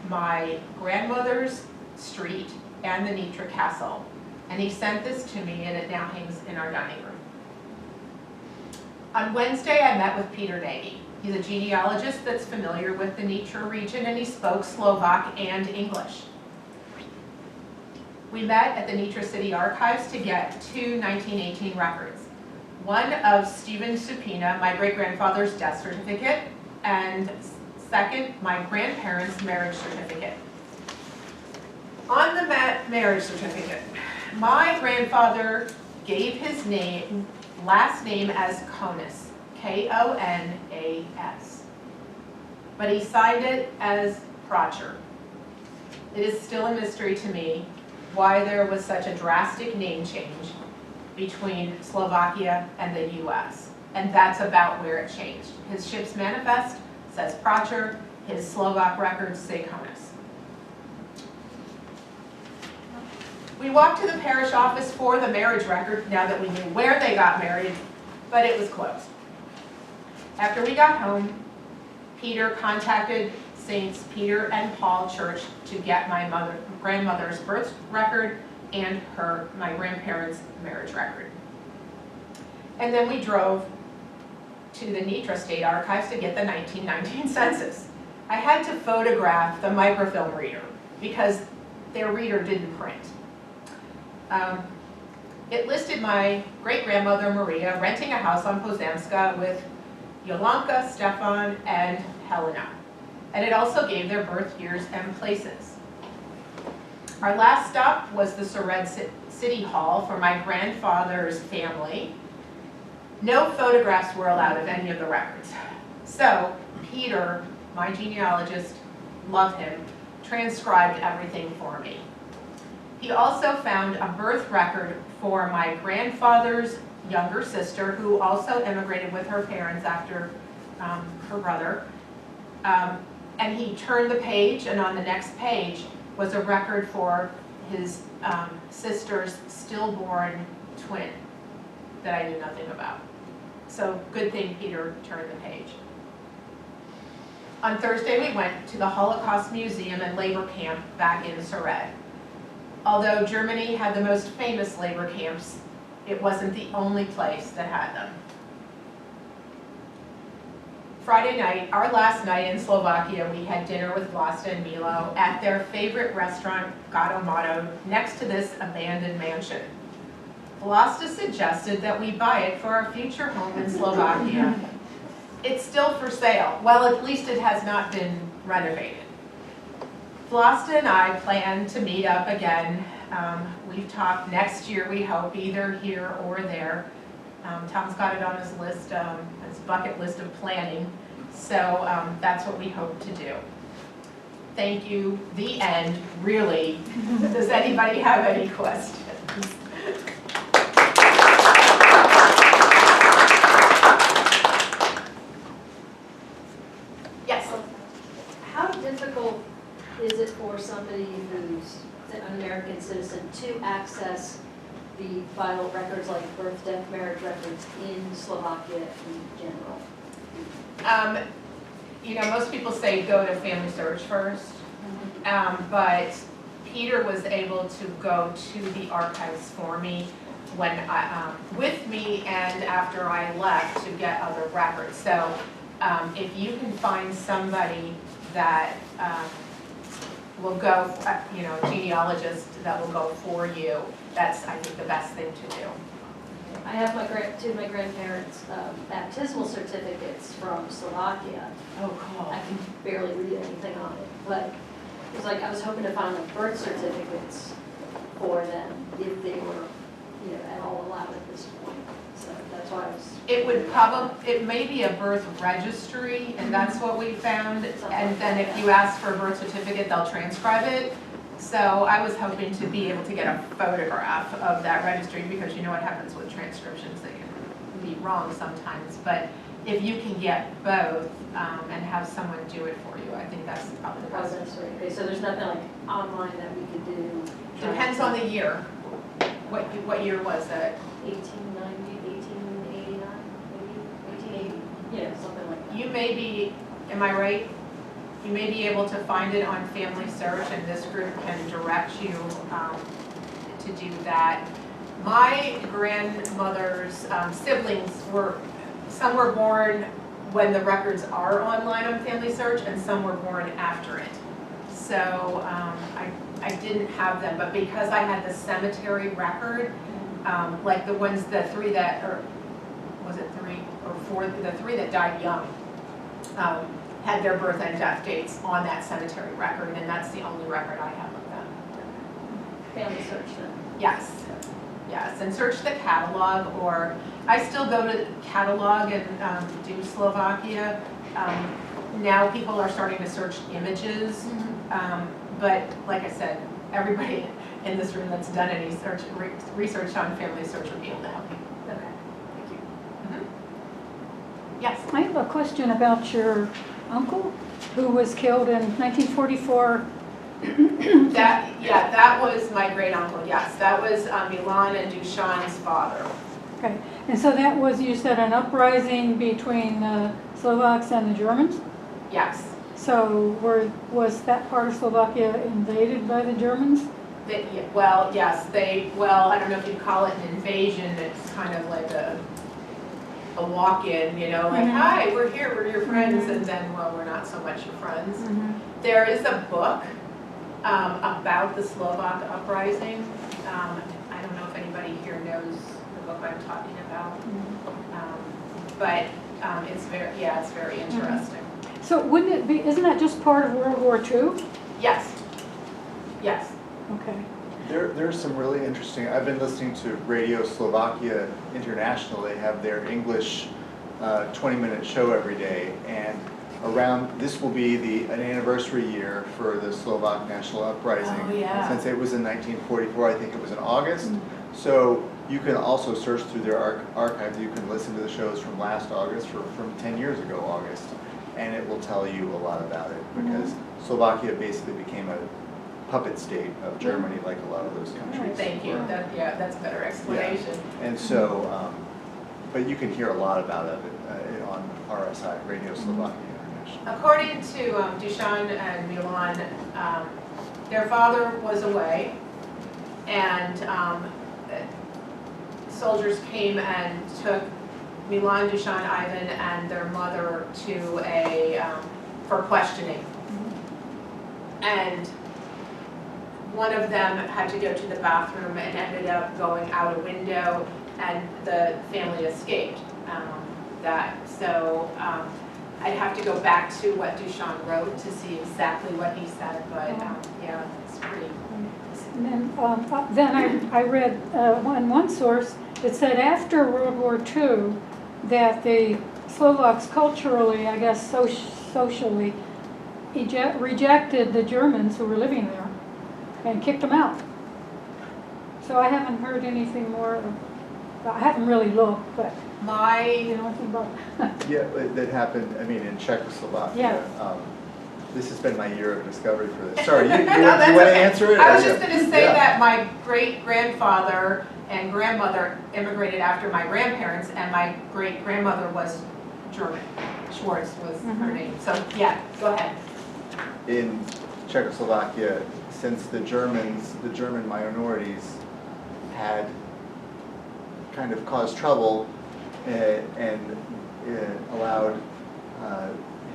my grandmother's street and the Nitra castle. And he sent this to me, and it now hangs in our dining room. On Wednesday, I met with Peter Nagy. He's a genealogist that's familiar with the Nitra region, and he spoke Slovak and English. We met at the Nitra City Archives to get 2 1918 records. One of Stephen Supina, my great-grandfather's death certificate, and second, my grandparents' marriage certificate. On the marriage certificate, my grandfather gave his last name as Konas, K-O-N-A-S. But he signed it as Pracher. It is still a mystery to me why there was such a drastic name change between Slovakia and the US. And that's about where it changed. His ship's manifest says Pracher, his Slovak records say Konas. We walked to the parish office for the marriage record now that we knew where they got married, but it was closed. After we got home, Peter contacted Saints Peter and Paul Church to get my grandmother's birth record and my grandparents' marriage record. And then we drove to the Nitra State Archives to get the 1919 census. I had to photograph the microfilm reader because their reader didn't print. It listed my great-grandmother Maria renting a house on Pozamska with Yolanka, Stefan, and Helena. And it also gave their birth years and places. Our last stop was the Sored City Hall for my grandfather's family. No photographs were allowed of any of the records. So Peter, my genealogist, love him, transcribed everything for me. He also found a birth record for my grandfather's younger sister, who also immigrated with her parents after her brother. And he turned the page, and on the next page was a record for his sister's stillborn twin that I knew nothing about. So good thing Peter turned the page. On Thursday, we went to the Holocaust Museum and Labor Camp back in Surrey. Although Germany had the most famous labor camps, it wasn't the only place that had them. Friday night, our last night in Slovakia, we had dinner with Vlasta and Milo at their favorite restaurant, Gato Mato, next to this abandoned mansion. Vlasta suggested that we buy it for our future home in Slovakia. It's still for sale. Well, at least it has not been renovated. Vlasta and I plan to meet up again. We've talked next year, we hope, either here or there. Tom's got it on his list, his bucket list of planning. So that's what we hope to do. Thank you. The end, really. Does anybody have any questions? Yes. How difficult is it for somebody who's an American citizen to access the vital records like birth, death, marriage records in Slovakia in general? You know, most people say go to Family Search first, but Peter was able to go to the archives for me when with me and after I left to get other records. So if you can find somebody that will go, you know, a genealogist that will go for you, that's, I think, the best thing to do. I have two of my grandparents' baptismal certificates from Slovakia. Oh, cool. I can barely read anything on it, but it was like I was hoping to find the birth certificates for them if they were, you know, at all allowed at this point. So that's why I was. It may be a birth registry, and that's what we found. And then if you ask for a birth certificate, they'll transcribe it. So I was hoping to be able to get a photograph of that registry, because you know what happens with transcriptions, they can be wrong sometimes. But if you can get both and have someone do it for you, I think that's probably the best. Okay, so there's nothing like online that we could do? Depends on the year. What year was it? 1890, 1889, maybe 1880. Yeah, something like that. You may be, am I right? You may be able to find it on Family Search, and this group can direct you to do that. My grandmother's siblings some were born when the records are online on Family Search, and some were born after it. So I didn't have them, but because I had the cemetery record, like the three that, or was it 3 or 4, the 3 that died young, had their birth and death dates on that cemetery record, and that's the only record I have of them. Family Search then? Yes, yes, and search the catalog, or I still go to catalog and do Slovakia. Now people are starting to search images, but like I said, everybody in this room that's done any research on Family Search will be able to help you. Okay, thank you. Yes? I have a question about your uncle who was killed in 1944. That was my great uncle. Yes, that was Milan and Dushan's father. Okay, and so that was, you said, an uprising between the Slovaks and the Germans? Yes. So was that part of Slovakia invaded by the Germans? Well, yes, I don't know if you'd call it an invasion. It's kind of like a walk-in, you know, like, hi, we're here, we're your friends, and then, well, we're not so much your friends. There is a book about the Slovak uprising. I don't know if anybody here knows the book I'm talking about, but it's very interesting. So wouldn't it be, isn't that just part of World War II? Yes, yes. Okay. There's some really interesting, I've been listening to Radio Slovakia International. They have their English 20-minute show every day, and this will be an anniversary year for the Slovak National Uprising. Oh, yeah. Since it was in 1944, I think it was in August. So you can also search through their archives. You can listen to the shows from last August, or from 10 years ago August, and it will tell you a lot about it, because Slovakia basically became a puppet state of Germany, like a lot of those countries. Thank you. were. That's a better explanation. And so, but you can hear a lot about it on RSI, Radio Slovakia International. According to Dusan and Milan, their father was away, and soldiers came and took Milan, Dusan, Ivan, and their mother to for questioning. And one of them had to go to the bathroom and ended up going out a window, and the family escaped. So I'd have to go back to what Dusan wrote to see exactly what he said, but yeah, it's pretty. And then I read in one source, it said after World War II that the Slovaks culturally, I guess socially, rejected the Germans who were living there and kicked them out. So I haven't heard anything more. I haven't really looked, but you know anything about that? Yeah, that happened, I mean, in Czechoslovakia. Yeah. This has been my year of discovery for this. Sorry, you No, want that's to okay. answer it? I was just going to say Yeah. that my great-grandfather and grandmother immigrated after my grandparents, and my great-grandmother was German. Schwartz was her name. So yeah, go ahead. In Czechoslovakia, since the German minorities had kind of caused trouble and allowed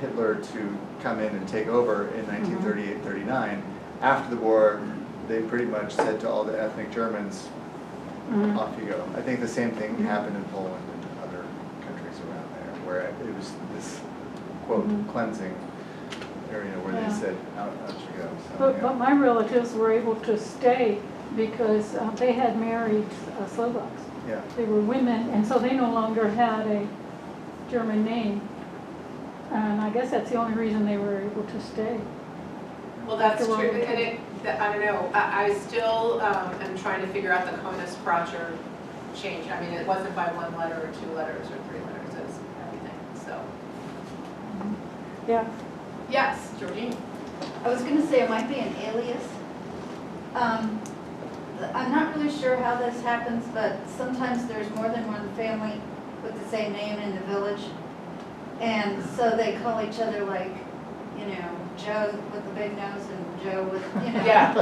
Hitler to come in and take over in 1938-39, after the war, they pretty much said to all the ethnic Germans, off you go. I think the same thing happened in Poland and other countries around there, where it was this, quote, cleansing area where they said, out you go. So, But my relatives were able to stay because they had married Slovaks. yeah. They were women, and so they no longer had a German name. And I guess that's the only reason they were able to stay. Well, that's After true, World War and I don't know, I still am trying to figure out the Konus Kracher change. I mean, it wasn't by 1 letter or 2 letters or 3 letters, it's everything, so. Yeah. Yes, Georgine? I was going to say it might be an alias. I'm not really sure how this happens, but sometimes there's more than one family with the same name in the village. And so they call each other, like, you know, Joe with the big nose and Joe with, you know. Yeah.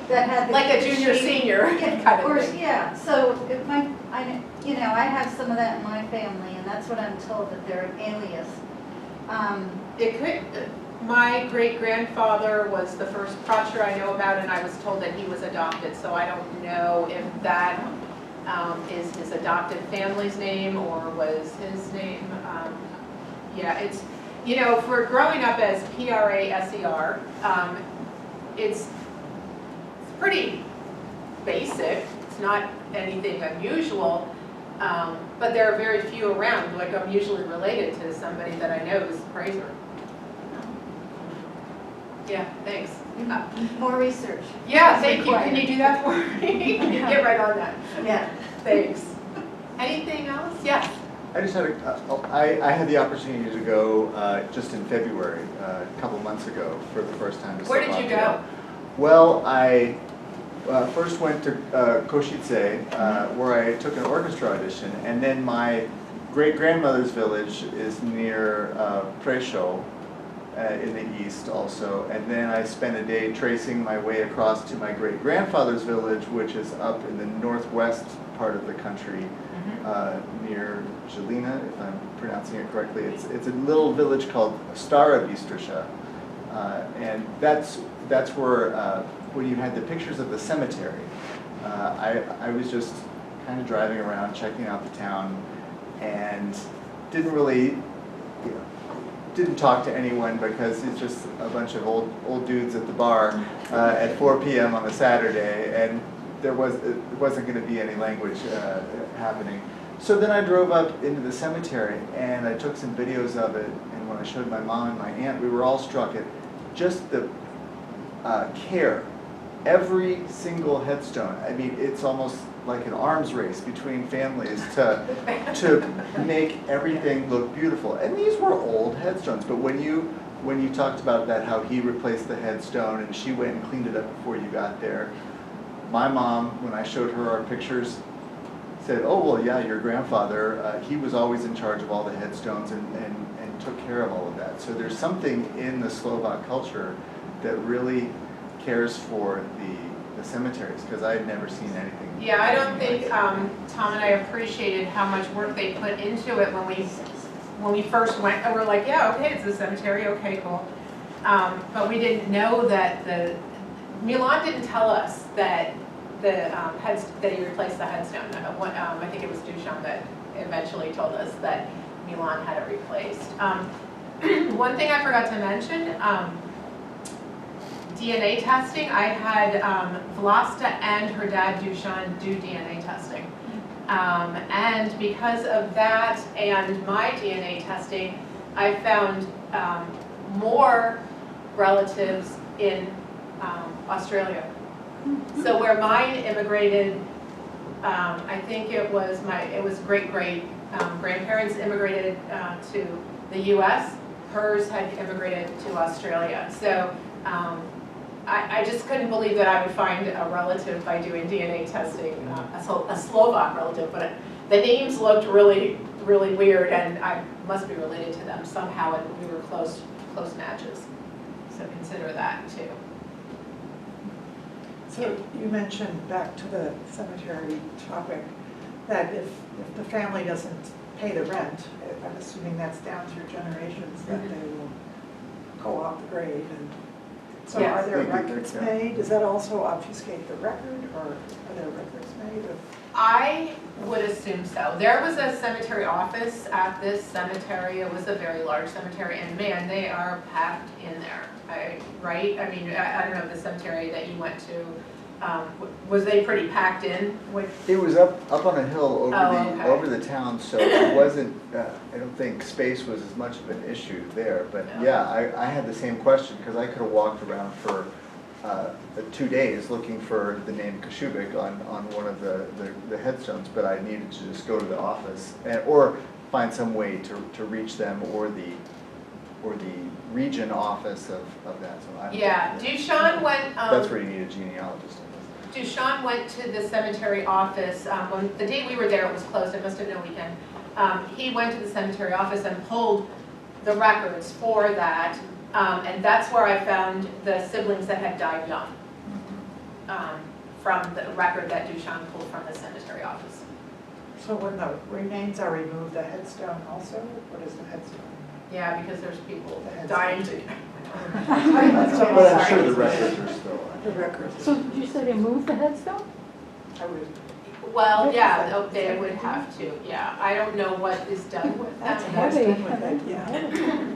That had the Like a junior, sheep. senior Yeah, kind of or, thing. yeah, so it might, I have some of that in my family, and that's what I'm told, that they're an alias. It could, my great-grandfather was the first Kracher I know about, and I was told that he was adopted, so I don't know if that is his adopted family's name or was his name. Yeah, it's, you know, for growing up as Praser, it's pretty basic. It's not anything unusual, but there are very few around. Like, I'm usually related to somebody that I know is Praser. Yeah, thanks. More research. Yeah, is thank you. Can required. you do that for me? Get right on that. Yeah. Thanks. Anything else? Yes. I just had I had the opportunity to go just in February, a couple months ago, for the first time to Where did you Slovakia. go? Well, I first went to Košice, where I took an orchestra audition, and then my great-grandmother's village is near Prešov, in the east also, and then I spent a day tracing my way across to my great-grandfather's village, which is up in the northwest part of the country, near Žilina, if I'm pronouncing it correctly. It's a little village called Stara Bistrisha, and that's where when you had the pictures of the cemetery. I was just kind of driving around, checking out the town, and didn't talk to anyone because it's just a bunch of old dudes at the bar at 4 p.m. on a Saturday, and it wasn't going to be any language happening. So then I drove up into the cemetery and I took some videos of it, and when I showed my mom and my aunt, we were all struck at just the care. Every single headstone, I mean, it's almost like an arms race between families to make everything look beautiful. And these were old headstones, but when you talked about that, how he replaced the headstone and she went and cleaned it up before you got there, my mom, when I showed her our pictures, said, oh, well, yeah, your grandfather, he was always in charge of all the headstones and took care of all of that. So there's something in the Slovak culture that really cares for the cemeteries, because I had never seen anything. Yeah, I don't think Tom and I appreciated how much work they put into it when we first went. And we're like, yeah, okay, it's a cemetery, okay, cool. But we didn't know that Milan didn't tell us that that he replaced the headstone. I think it was Duchamp that eventually told us that Milan had it replaced. One thing I forgot to mention, DNA testing. I had Vlasta and her dad Duchamp do DNA testing. And because of that and my DNA testing, I found more relatives in Australia. So where mine immigrated, I think it was great grandparents immigrated to the U.S. Hers had immigrated to Australia. So I just couldn't believe that I would find a relative by doing DNA testing, a Slovak relative, but the names looked really, really weird, and I must be related to them somehow, and we were close matches. So consider that too. So you mentioned, back to the cemetery topic, that if the family doesn't pay the rent, I'm assuming that's down through generations, that they will go off the grave. And so Yes. are there records made? Does that also obfuscate the record, or are there records made? I would assume so. There was a cemetery office at this cemetery. It was a very large cemetery, and man, they are packed in there, right? I mean, I don't know, the cemetery that you went to, was they pretty packed in with? It was up on a hill okay. over the town, so it wasn't, I don't think space was as much of an issue there. But yeah, I had the same question, because I could have walked around for 2 days looking for the name Kashubik on one of the headstones, but I needed to just go to the office or find some way to reach them, or the region office of that. So Yeah, Duchamp went. That's where you need a genealogist. Duchamp went to the cemetery office. When the day we were there, it was closed. It must have been a weekend. He went to the cemetery office and pulled the records for that. And that's where I found the siblings that had died young, from the record that Duchamp pulled from the cemetery office. So when the remains are removed, the headstone also? What is the headstone? Yeah, because there's people dying to. But I'm sure the records are still on. The records. So did you say they moved the headstone? I would. Well, yeah, they would have to. Yeah, I don't know what is done with That's them. heavy. with it, yeah.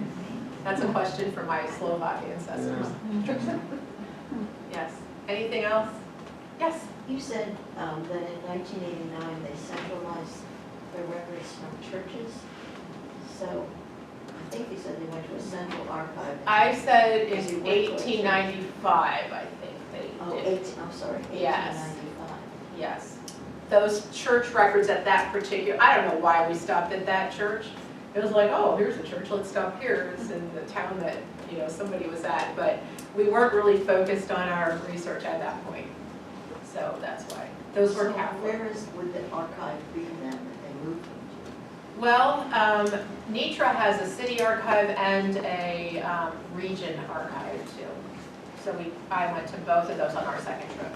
That's a question for my Slovak ancestors. Yes. Anything else? Yes. You said that in 1989 they centralized their records from churches. So I think you said they went to a central archive. I said in 1895, I think they did. I'm sorry, Yes. 1895. Yes. Those church records at that particular, I don't know why we stopped at that church. It was like, oh, here's a church, let's stop here. It's in the town that, somebody was at, but we weren't really focused on our research at that point. So that's why. Those were Catholic. Where would the archive be then that they moved them to? Well, Nitra has a city archive and a region archive too. So I went to both of those on our second trip.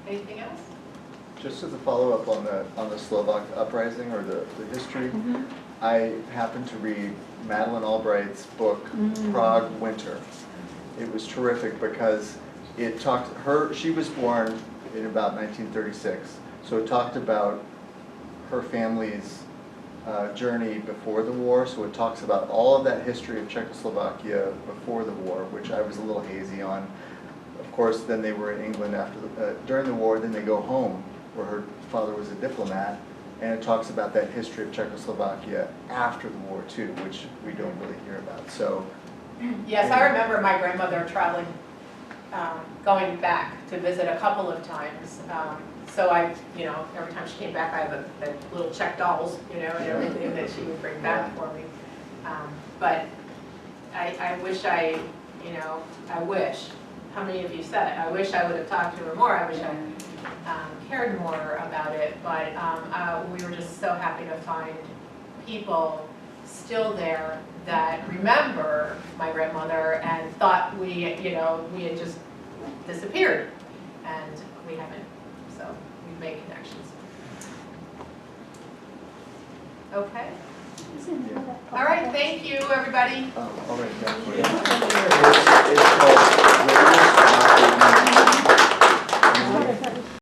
Anything else? Just as a follow-up on the Slovak uprising, or the history, I happened to read Madeleine Albright's book, Prague Winter. It was terrific because it talked, she was born in about 1936, so it talked about her family's journey before the war, so it talks about all of that history of Czechoslovakia before the war, which I was a little hazy on. of course, then they were in England after during the war, then they go home, where her father was a diplomat, and it talks about that history of Czechoslovakia after the war too, which we don't really hear about, so. Yes, I remember my grandmother traveling, going back to visit a couple of times. So I, every time she came back, I have a little Czech dolls, and everything that she would bring back for me. But I wish I wish, how many of you said it? I wish I would have talked to her more. I wish I cared more about it. But we were just so happy to find people still there that remember my grandmother and thought we had just disappeared, and we haven't. So we've made connections. Okay. All right. Thank you, everybody. All right, now, it's called